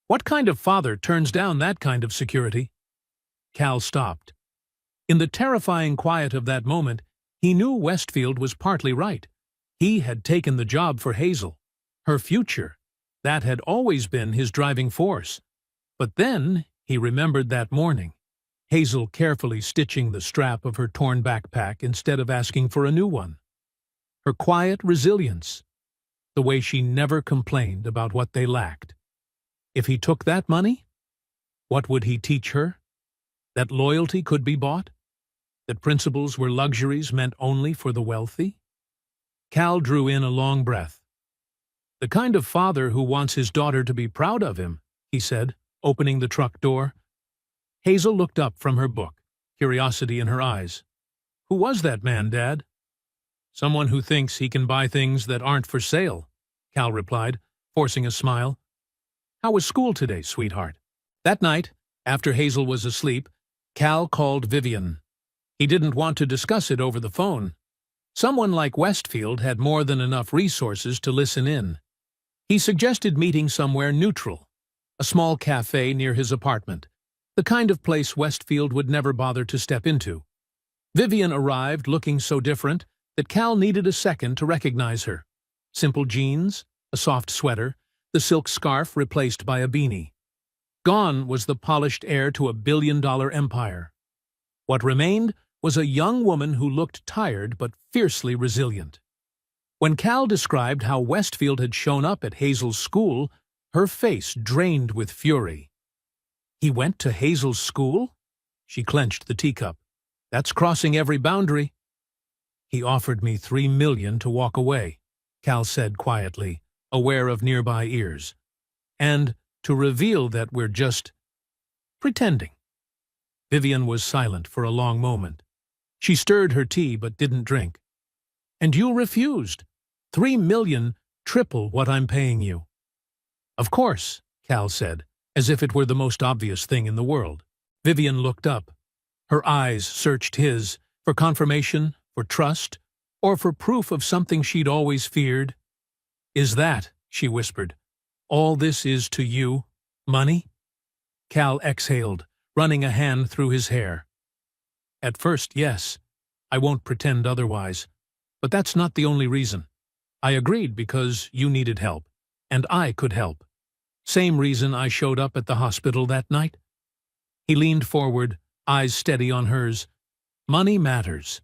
What kind of father turns down that kind of security? Cal stopped. In the terrifying quiet of that moment, he knew Westfield was partly right. He had taken the job for Hazel. Her future. That had always been his driving force. But then he remembered that morning. Hazel carefully stitching the strap of her torn backpack instead of asking for a new one. Her quiet resilience. The way she never complained about what they lacked. If he took that money, what would he teach her? That loyalty could be bought? That principles were luxuries meant only for the wealthy? Cal drew in a long breath. The kind of father who wants his daughter to be proud of him, he said, opening the truck door. Hazel looked up from her book, curiosity in her eyes. Who was that man, Dad? Someone who thinks he can buy things that aren't for sale, Cal replied, forcing a smile. How was school today, sweetheart? That night, after Hazel was asleep, Cal called Vivian. He didn't want to discuss it over the phone. Someone like Westfield had more than enough resources to listen in. He suggested meeting somewhere neutral, a small cafe near his apartment, the kind of place Westfield would never bother to step into. Vivian arrived looking so different that Cal needed a second to recognize her. Simple jeans, a soft sweater, the silk scarf replaced by a beanie. Gone was the polished heir to a billion-dollar empire. What remained was a young woman who looked tired but fiercely resilient. When Cal described how Westfield had shown up at Hazel's school, her face drained with fury. He went to Hazel's school? She clenched the teacup. That's crossing every boundary. He offered me $3 million to walk away, Cal said quietly, aware of nearby ears. And to reveal that we're just pretending. Vivian was silent for a long moment. She stirred her tea but didn't drink. And you refused. $3 million, triple what I'm paying you. Of course, Cal said, as if it were the most obvious thing in the world. Vivian looked up. Her eyes searched his, for confirmation, for trust, or for proof of something she'd always feared. "Is that," she whispered, "all this is to you? Money?" Cal exhaled, running a hand through his hair. "At first, yes. I won't pretend otherwise. But that's not the only reason. I agreed because you needed help, and I could help. Same reason I showed up at the hospital that night." He leaned forward, eyes steady on hers. "Money matters,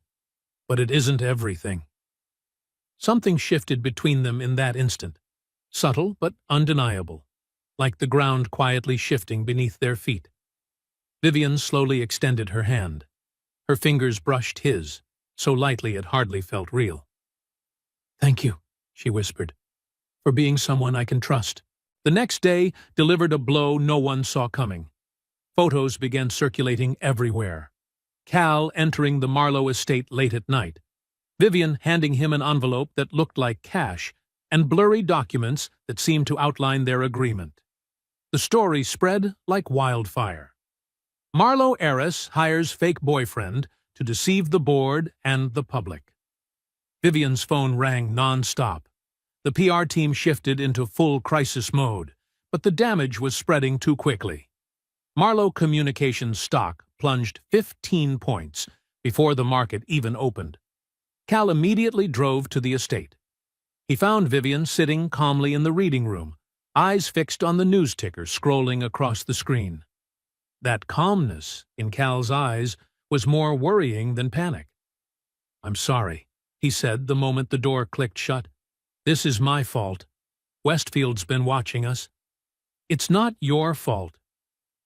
but it isn't everything." Something shifted between them in that instant, subtle but undeniable, like the ground quietly shifting beneath their feet. Vivian slowly extended her hand. Her fingers brushed his, so lightly it hardly felt real. "Thank you," she whispered, "for being someone I can trust." The next day delivered a blow no one saw coming. Photos began circulating everywhere. Cal entering the Marlowe estate late at night, Vivian handing him an envelope that looked like cash, and blurry documents that seemed to outline their agreement. The story spread like wildfire. Marlowe heiress hires fake boyfriend to deceive the board and the public. Vivian's phone rang non-stop. The PR team shifted into full crisis mode, but the damage was spreading too quickly. Marlowe Communications stock plunged 15 points before the market even opened. Cal immediately drove to the estate. He found Vivian sitting calmly in the reading room, eyes fixed on the news ticker scrolling across the screen. That calmness in Cal's eyes was more worrying than panic. "I'm sorry," he said the moment the door clicked shut. "This is my fault. Westfield's been watching us." "It's not your fault."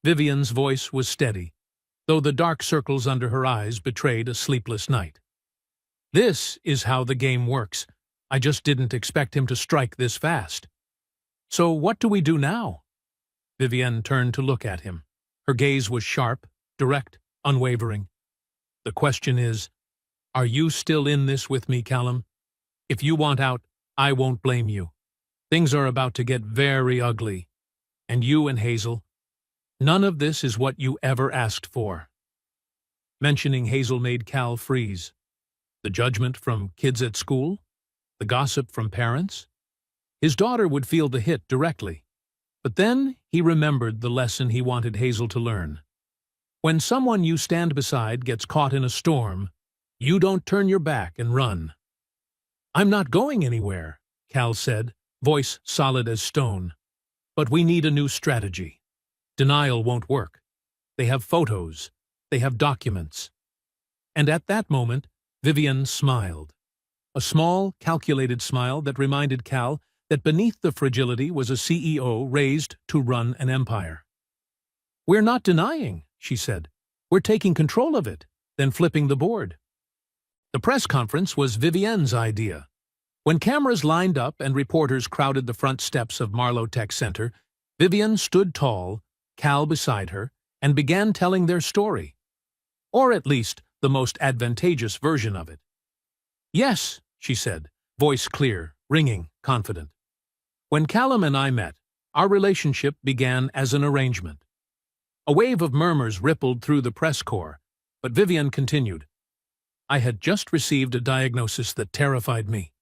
Vivian's voice was steady, though the dark circles under her eyes betrayed a sleepless night. "This is how the game works. I just didn't expect him to strike this fast." "So what do we do now?" Vivian turned to look at him. Her gaze was sharp, direct, unwavering. "The question is, are you still in this with me, Callum? If you want out, I won't blame you. Things are about to get very ugly. And you and Hazel, none of this is what you ever asked for." Mentioning Hazel made Cal freeze. The judgment from kids at school? The gossip from parents? His daughter would feel the hit directly. But then he remembered the lesson he wanted Hazel to learn. When someone you stand beside gets caught in a storm, you don't turn your back and run. "I'm not going anywhere," Cal said, voice solid as stone. "But we need a new strategy. Denial won't work. They have photos. They have documents." And at that moment, Vivian smiled. A small, calculated smile that reminded Cal that beneath the fragility was a CEO raised to run an empire. "We're not denying," she said. "We're taking control of it," then flipping the board. The press conference was Vivian's idea. When cameras lined up and reporters crowded the front steps of Marlowe Tech Center, Vivian stood tall, Cal beside her, and began telling their story. Or at least, the most advantageous version of it. "Yes," she said, voice clear, ringing, confident. "When Callum and I met, our relationship began as an arrangement." A wave of murmurs rippled through the press corps, but Vivian continued. "I had just received a diagnosis that terrified me.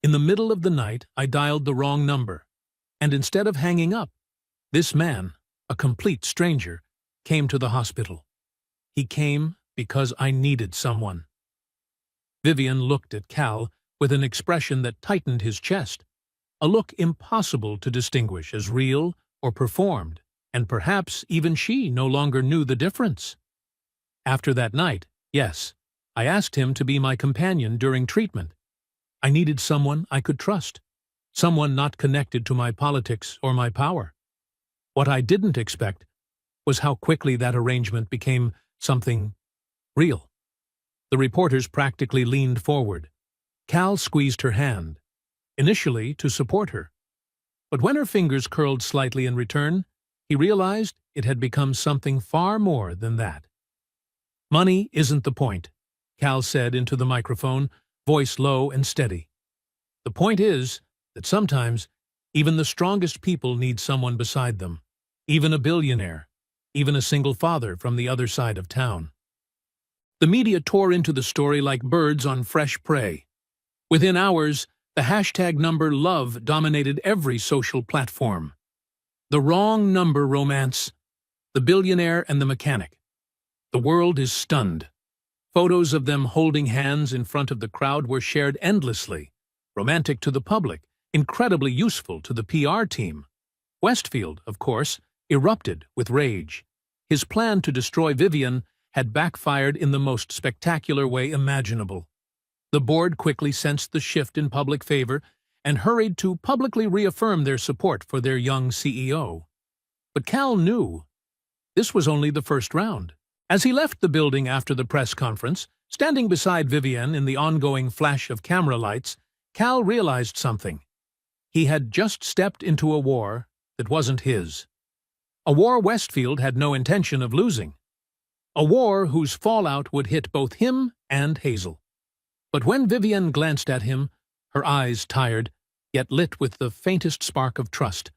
In the middle of the night, I dialed the wrong number, and instead of hanging up, this man, a complete stranger, came to the hospital. He came because I needed someone." Vivian looked at Cal with an expression that tightened his chest, a look impossible to distinguish as real or performed, and perhaps even she no longer knew the difference. "After that night, yes, I asked him to be my companion during treatment. I needed someone I could trust, someone not connected to my politics or my power. What I didn't expect was how quickly that arrangement became something real." The reporters practically leaned forward. Cal squeezed her hand, initially to support her. But when her fingers curled slightly in return, he realized it had become something far more than that. "Money isn't the point," Cal said into the microphone, voice low and steady. "The point is that sometimes even the strongest people need someone beside them. even a billionaire, even a single father from the other side of town. The media tore into the story like birds on fresh prey. Within hours, the hashtag number love dominated every social platform. The wrong number romance, the billionaire and the mechanic. The world is stunned. Photos of them holding hands in front of the crowd were shared endlessly, romantic to the public, incredibly useful to the PR team. Westfield, of course, erupted with rage. His plan to destroy Vivian had backfired in the most spectacular way imaginable. The board quickly sensed the shift in public favor and hurried to publicly reaffirm their support for their young CEO. But Cal knew this was only the first round. As he left the building after the press conference, standing beside Vivian in the ongoing flash of camera lights, Cal realized something. He had just stepped into a war that wasn't his. A war Westfield had no intention of losing. A war whose fallout would hit both him and Hazel. But when Vivian glanced at him, her eyes tired, yet lit with the faintest spark of trust,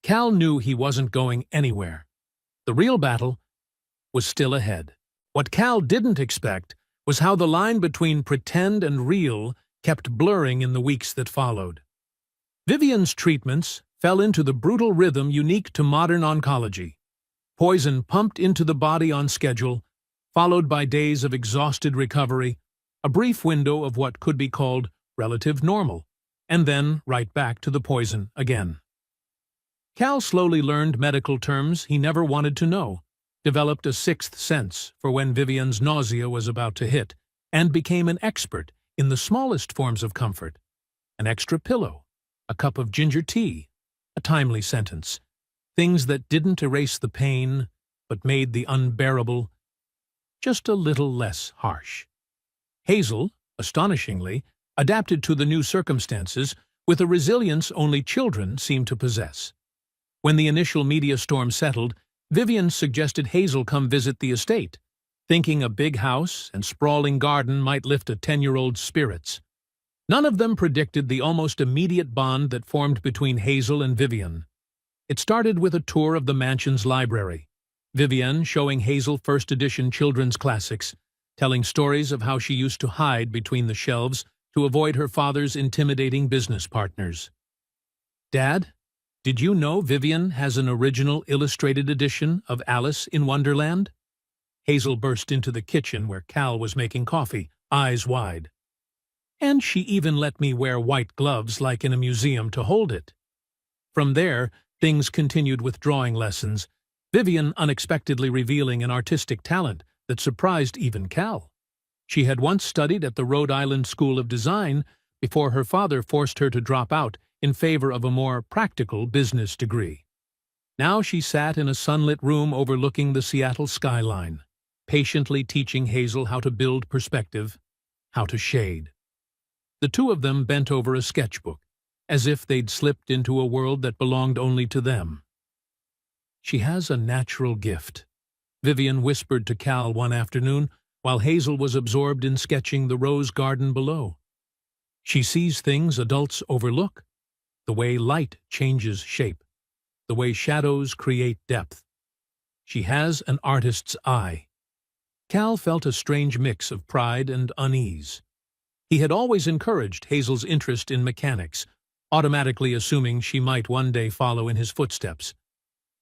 Cal knew he wasn't going anywhere. The real battle was still ahead. What Cal didn't expect was how the line between pretend and real kept blurring in the weeks that followed. Vivian's treatments fell into the brutal rhythm unique to modern oncology. Poison pumped into the body on schedule, followed by days of exhausted recovery, a brief window of what could be called relative normal, and then right back to the poison again. Cal slowly learned medical terms he never wanted to know, developed a sixth sense for when Vivian's nausea was about to hit, and became an expert in the smallest forms of comfort. An extra pillow, a cup of ginger tea, a timely sentence. Things that didn't erase the pain, but made the unbearable just a little less harsh. Hazel, astonishingly, adapted to the new circumstances with a resilience only children seem to possess. When the initial media storm settled, Vivian suggested Hazel come visit the estate, thinking a big house and sprawling garden might lift a 10-year-old's spirits. None of them predicted the almost immediate bond that formed between Hazel and Vivian. It started with a tour of the mansion's library, Vivian showing Hazel first-edition children's classics, telling stories of how she used to hide between the shelves to avoid her father's intimidating business partners. "Dad, did you know Vivian has an original illustrated edition of Alice in Wonderland?" Hazel burst into the kitchen where Cal was making coffee, eyes wide. "And she even let me wear white gloves like in a museum to hold it." From there, things continued with drawing lessons, Vivian unexpectedly revealing an artistic talent that surprised even Cal. She had once studied at the Rhode Island School of Design before her father forced her to drop out in favor of a more practical business degree. Now she sat in a sunlit room overlooking the Seattle skyline, patiently teaching Hazel how to build perspective, how to shade. The two of them bent over a sketchbook, as if they'd slipped into a world that belonged only to them. "She has a natural gift," Vivian whispered to Cal one afternoon while Hazel was absorbed in sketching the rose garden below. "She sees things adults overlook, the way light changes shape, the way shadows create depth. She has an artist's eye." Cal felt a strange mix of pride and unease. He had always encouraged Hazel's interest in mechanics, automatically assuming she might one day follow in his footsteps.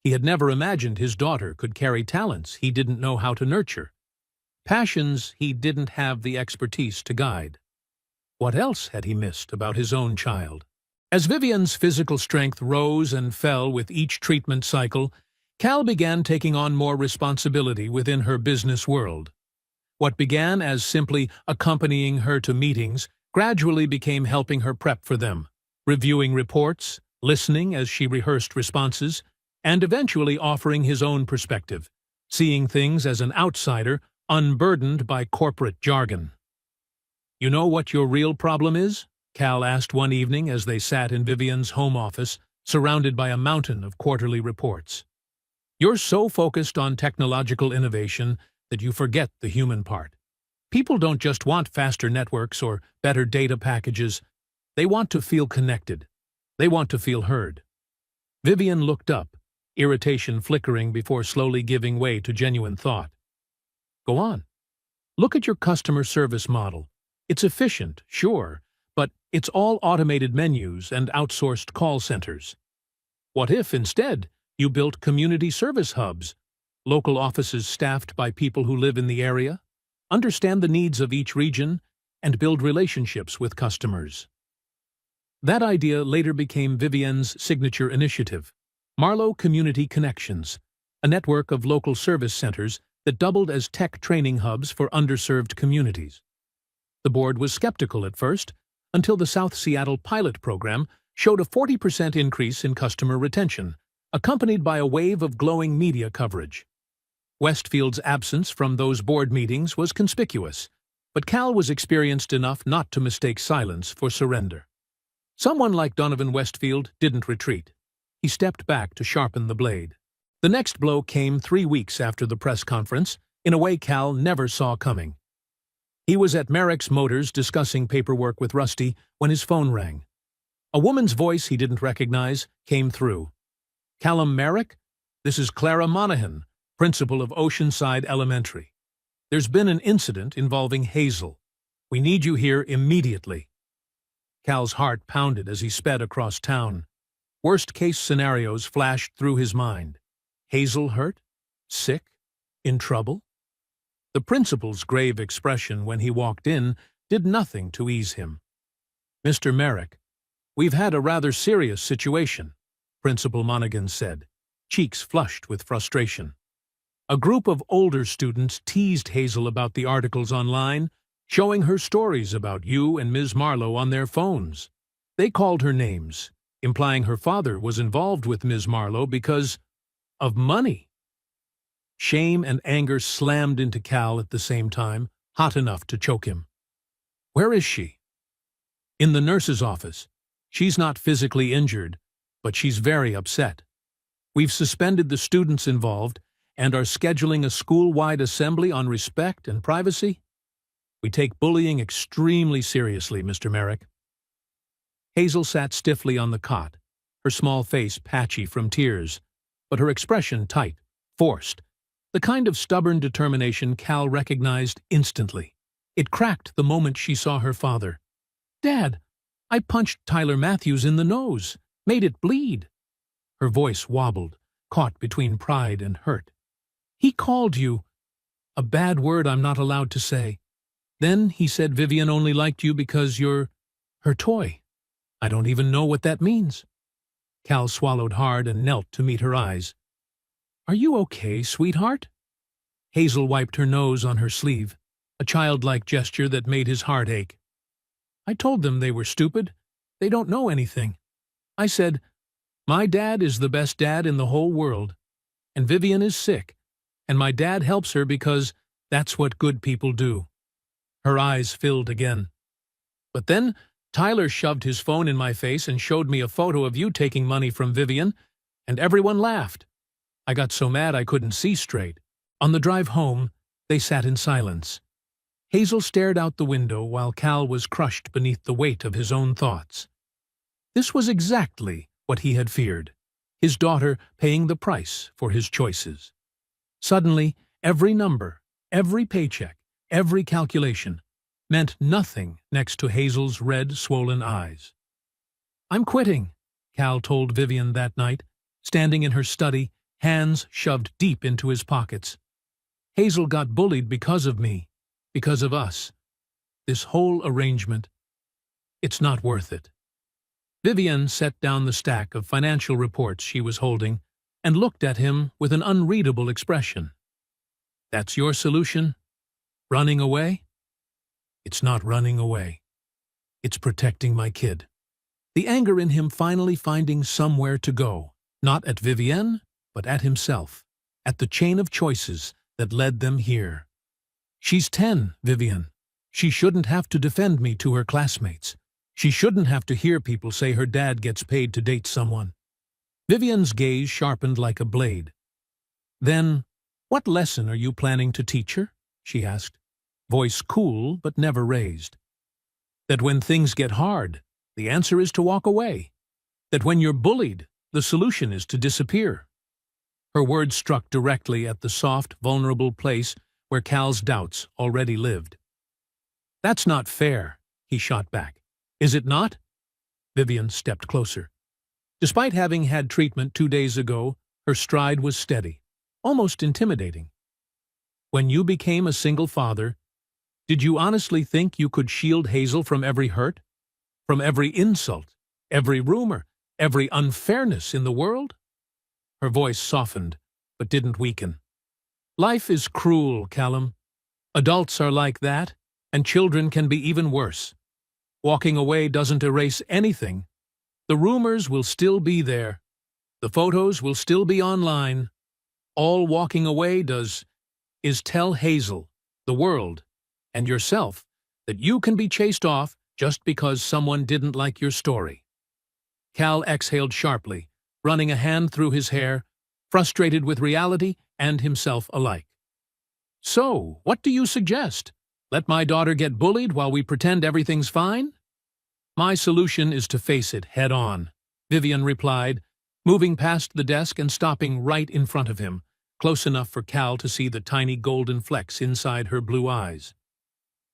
He had never imagined his daughter could carry talents he didn't know how to nurture, passions he didn't have the expertise to guide. What else had he missed about his own child? As Vivian's physical strength rose and fell with each treatment cycle, Cal began taking on more responsibility within her business world. What began as simply accompanying her to meetings gradually became helping her prep for them, reviewing reports, listening as she rehearsed responses, and eventually offering his own perspective, seeing things as an outsider unburdened by corporate jargon. "You know what your real problem is?" Cal asked one evening as they sat in Vivian's home office, surrounded by a mountain of quarterly reports. "You're so focused on technological innovation that you forget the human part. People don't just want faster networks or better data packages. They want to feel connected. They want to feel heard." Vivian looked up, irritation flickering before slowly giving way to genuine thought. Go on. Look at your customer service model. It's efficient, sure, but it's all automated menus and outsourced call centers. What if, instead, you built community service hubs, local offices staffed by people who live in the area, understand the needs of each region, and build relationships with customers? That idea later became Vivienne's signature initiative, Marlowe Community Connections, a network of local service centers that doubled as tech training hubs for underserved communities. The board was skeptical at first, until the South Seattle pilot program showed a 40% increase in customer retention, accompanied by a wave of glowing media coverage. Westfield's absence from those board meetings was conspicuous, but Cal was experienced enough not to mistake silence for surrender. Someone like Donovan Westfield didn't retreat. He stepped back to sharpen the blade. The next blow came 3 weeks after the press conference, in a way Cal never saw coming. He was at Merrick's Motors discussing paperwork with Rusty when his phone rang. A woman's voice he didn't recognize came through. "Callum Merrick? This is Clara Monahan, principal of Oceanside Elementary. There's been an incident involving Hazel. We need you here immediately." Cal's heart pounded as he sped across town. Worst-case scenarios flashed through his mind. Hazel hurt? Sick? In trouble? The principal's grave expression when he walked in did nothing to ease him. "Mr. Merrick, we've had a rather serious situation," Principal Monaghan said, cheeks flushed with frustration. A group of older students teased Hazel about the articles online, showing her stories about you and Ms. Marlowe on their phones. They called her names, implying her father was involved with Ms. Marlowe because of money. Shame and anger slammed into Cal at the same time, hot enough to choke him. "Where is she?" "In the nurse's office. She's not physically injured, but she's very upset. We've suspended the students involved and are scheduling a school-wide assembly on respect and privacy. We take bullying extremely seriously, Mr. Merrick." Hazel sat stiffly on the cot, her small face patchy from tears, but her expression tight, forced, the kind of stubborn determination Cal recognized instantly. It cracked the moment she saw her father. "Dad, I punched Tyler Matthews in the nose, made it bleed." Her voice wobbled, caught between pride and hurt. "He called you a bad word I'm not allowed to say. Then he said Vivian only liked you because you're her toy. I don't even know what that means." Cal swallowed hard and knelt to meet her eyes. "Are you okay, sweetheart?" Hazel wiped her nose on her sleeve, a childlike gesture that made his heart ache. "I told them they were stupid. They don't know anything. I said, my dad is the best dad in the whole world, and Vivian is sick, and my dad helps her because that's what good people do." Her eyes filled again. "But then Tyler shoved his phone in my face and showed me a photo of you taking money from Vivian, and everyone laughed. I got so mad I couldn't see straight." On the drive home, they sat in silence. Hazel stared out the window while Cal was crushed beneath the weight of his own thoughts. This was exactly what he had feared, his daughter paying the price for his choices. Suddenly, every number, every paycheck, every calculation meant nothing next to Hazel's red, swollen eyes. "I'm quitting," Cal told Vivian that night, standing in her study, hands shoved deep into his pockets. "Hazel got bullied because of me, because of us. This whole arrangement, it's not worth it." Vivian set down the stack of financial reports she was holding and looked at him with an unreadable expression. "That's your solution? Running away?" "It's not running away. It's protecting my kid." The anger in him finally finding somewhere to go, not at Vivienne, but at himself, at the chain of choices that led them here. "She's 10, Vivian. She shouldn't have to defend me to her classmates. She shouldn't have to hear people say her dad gets paid to date someone." Vivian's gaze sharpened like a blade. "Then, what lesson are you planning to teach her?" she asked, voice cool but never raised. "That when things get hard, the answer is to walk away. That when you're bullied, the solution is to disappear. Her words struck directly at the soft, vulnerable place where Cal's doubts already lived. "That's not fair," he shot back. "Is it not?" Vivian stepped closer. Despite having had treatment 2 days ago, her stride was steady, almost intimidating. "When you became a single father, did you honestly think you could shield Hazel from every hurt? From every insult, every rumor, every unfairness in the world?" Her voice softened, but didn't weaken. "Life is cruel, Callum. Adults are like that, and children can be even worse. Walking away doesn't erase anything. The rumors will still be there. The photos will still be online. All walking away does is tell Hazel, the world, and yourself that you can be chased off just because someone didn't like your story." Cal exhaled sharply, running a hand through his hair, frustrated with reality and himself alike. "So, what do you suggest? Let my daughter get bullied while we pretend everything's fine?" "My solution is to face it head-on," Vivian replied, moving past the desk and stopping right in front of him, close enough for Cal to see the tiny golden flecks inside her blue eyes.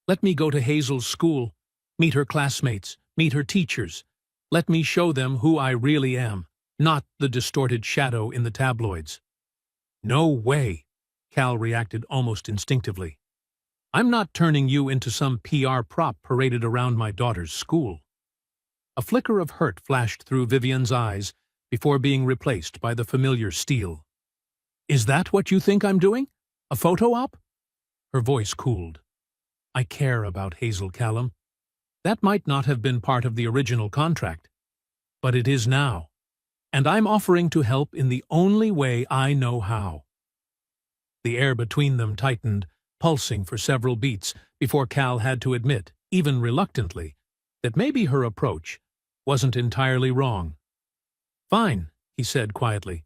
"Let me go to Hazel's school, meet her classmates, meet her teachers. Let me show them who I really am, not the distorted shadow in the tabloids." "No way," Cal reacted almost instinctively. "I'm not turning you into some PR prop paraded around my daughter's school." A flicker of hurt flashed through Vivian's eyes before being replaced by the familiar steel. "Is that what you think I'm doing? A photo op?" Her voice cooled. "I care about Hazel, Callum. That might not have been part of the original contract, but it is now, and I'm offering to help in the only way I know how." The air between them tightened, pulsing for several beats before Cal had to admit, even reluctantly, that maybe her approach wasn't entirely wrong. "Fine," he said quietly,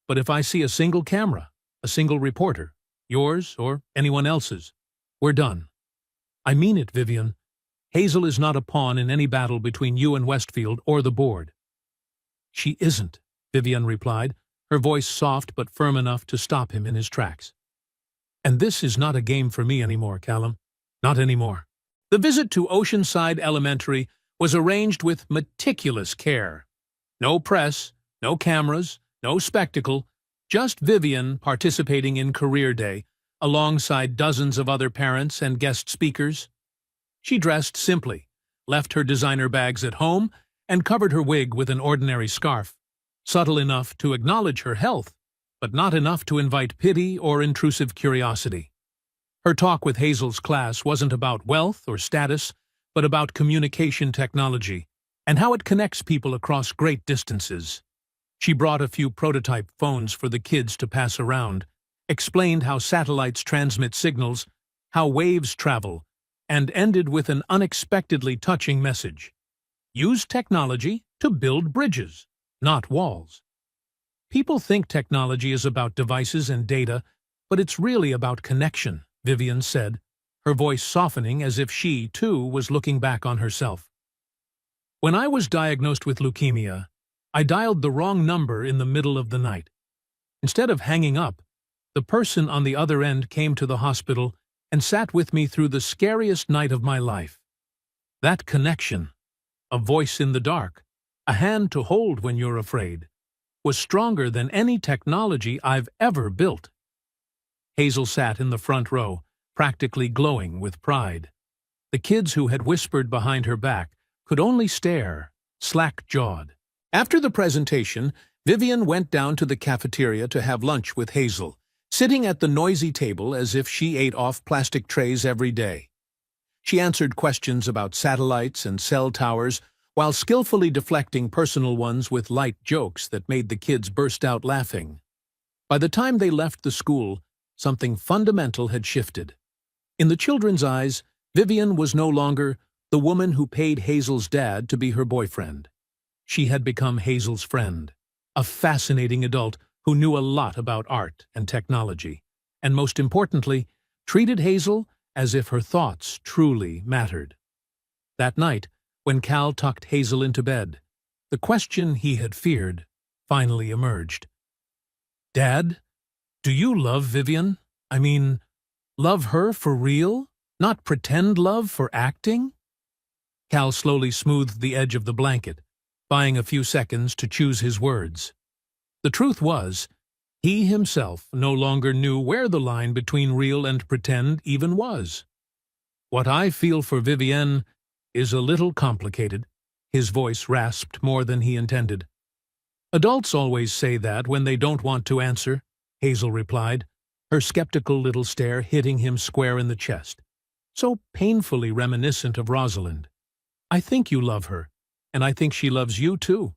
"but if I see a single camera, a single reporter, yours or anyone else's, we're done. I mean it, Vivian. Hazel is not a pawn in any battle between you and Westfield or the board." "She isn't," Vivian replied, her voice soft but firm enough to stop him in his tracks. "And this is not a game for me anymore, Callum. Not anymore." The visit to Oceanside Elementary was arranged with meticulous care. No press, no cameras, no spectacle, just Vivian participating in Career Day, alongside dozens of other parents and guest speakers. She dressed simply, left her designer bags at home, and covered her wig with an ordinary scarf, subtle enough to acknowledge her health, but not enough to invite pity or intrusive curiosity. Her talk with Hazel's class wasn't about wealth or status, but about communication technology and how it connects people across great distances. She brought a few prototype phones for the kids to pass around, explained how satellites transmit signals, how waves travel, and ended with an unexpectedly touching message. Use technology to build bridges, not walls. People think technology is about devices and data, but it's really about connection, Vivian said, her voice softening as if she, too, was looking back on herself. "When I was diagnosed with leukemia, I dialed the wrong number in the middle of the night. Instead of hanging up, the person on the other end came to the hospital and sat with me through the scariest night of my life. That connection, a voice in the dark, a hand to hold when you're afraid, was stronger than any technology I've ever built." Hazel sat in the front row, practically glowing with pride. The kids who had whispered behind her back could only stare, slack-jawed. After the presentation, Vivian went down to the cafeteria to have lunch with Hazel, sitting at the noisy table as if she ate off plastic trays every day. She answered questions about satellites and cell towers while skillfully deflecting personal ones with light jokes that made the kids burst out laughing. By the time they left the school, something fundamental had shifted. In the children's eyes, Vivian was no longer the woman who paid Hazel's dad to be her boyfriend. She had become Hazel's friend, a fascinating adult who knew a lot about art and technology, and most importantly, treated Hazel as if her thoughts truly mattered. That night, when Cal tucked Hazel into bed, the question he had feared finally emerged. Dad, do you love Vivian? I mean, love her for real? Not pretend love for acting? Cal slowly smoothed the edge of the blanket, buying a few seconds to choose his words. The truth was, he himself no longer knew where the line between real and pretend even was. What I feel for Vivienne is a little complicated. His voice rasped more than he intended. Adults always say that when they don't want to answer, Hazel replied, her skeptical little stare hitting him square in the chest, so painfully reminiscent of Rosalind. I think you love her, and I think she loves you too.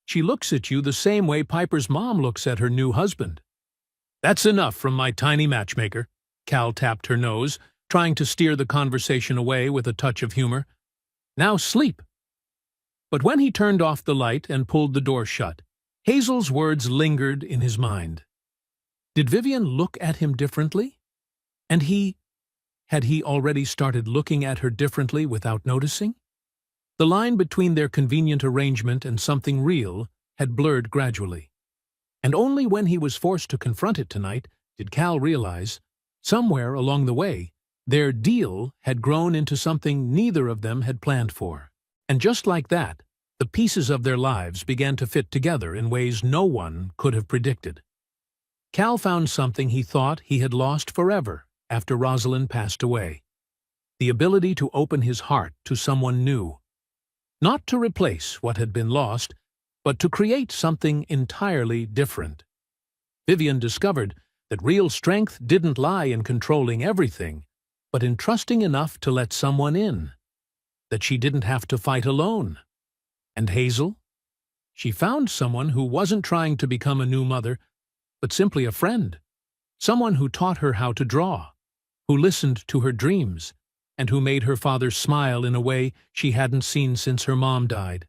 She looks at you the same way Piper's mom looks at her new husband. That's enough from my tiny matchmaker. Cal tapped her nose, trying to steer the conversation away with a touch of humor. Now sleep. But when he turned off the light and pulled the door shut, Hazel's words lingered in his mind. Did Vivian look at him differently? And had he already started looking at her differently without noticing? The line between their convenient arrangement and something real had blurred gradually. And only when he was forced to confront it tonight did Cal realize, somewhere along the way, their deal had grown into something neither of them had planned for. And just like that, the pieces of their lives began to fit together in ways no one could have predicted. Cal found something he thought he had lost forever after Rosalind passed away. The ability to open his heart to someone new. Not to replace what had been lost, but to create something entirely different. Vivian discovered that real strength didn't lie in controlling everything, but in trusting enough to let someone in. That she didn't have to fight alone. And Hazel? She found someone who wasn't trying to become a new mother, but simply a friend. Someone who taught her how to draw, who listened to her dreams, and who made her father smile in a way she hadn't seen since her mom died.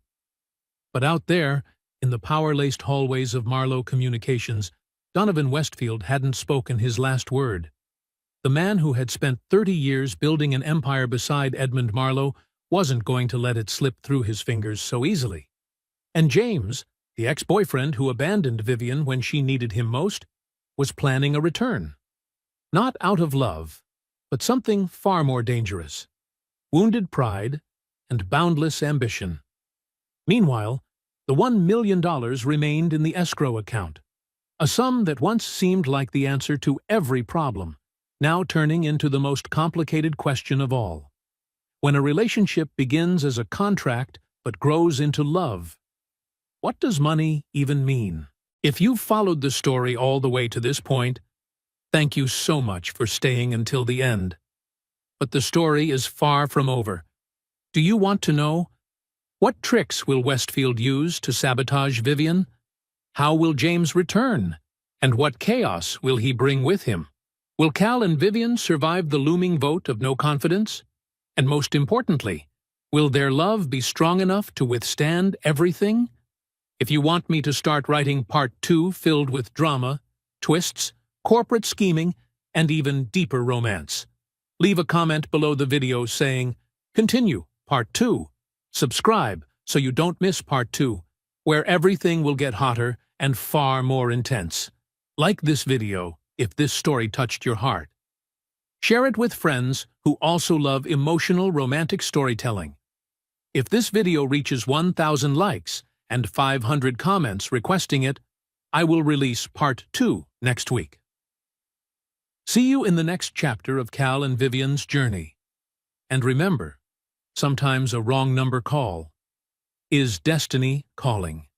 But out there, in the power-laced hallways of Marlowe Communications, Donovan Westfield hadn't spoken his last word. The man who had spent 30 years building an empire beside Edmund Marlowe wasn't going to let it slip through his fingers so easily. And James, the ex-boyfriend who abandoned Vivian when she needed him most, was planning a return. Not out of love, but something far more dangerous. Wounded pride and boundless ambition. Meanwhile, the $1 million remained in the escrow account, a sum that once seemed like the answer to every problem, now turning into the most complicated question of all. When a relationship begins as a contract but grows into love, what does money even mean? If you've followed the story all the way to this point, thank you so much for staying until the end. But the story is far from over. Do you want to know? What tricks will Westfield use to sabotage Vivian? How will James return? And what chaos will he bring with him? Will Cal and Vivian survive the looming vote of no confidence? And most importantly, will their love be strong enough to withstand everything? If you want me to start writing part 2 filled with drama, twists, corporate scheming, and even deeper romance, leave a comment below the video saying, "Continue, part 2. Subscribe so you don't miss part 2, where everything will get hotter and far more intense. Like this video if this story touched your heart. Share it with friends who also love emotional romantic storytelling. If this video reaches 1,000 likes and 500 comments requesting it, I will release part 2 next week. See you in the next chapter of Cal and Vivian's journey. And remember, sometimes a wrong number call is destiny calling.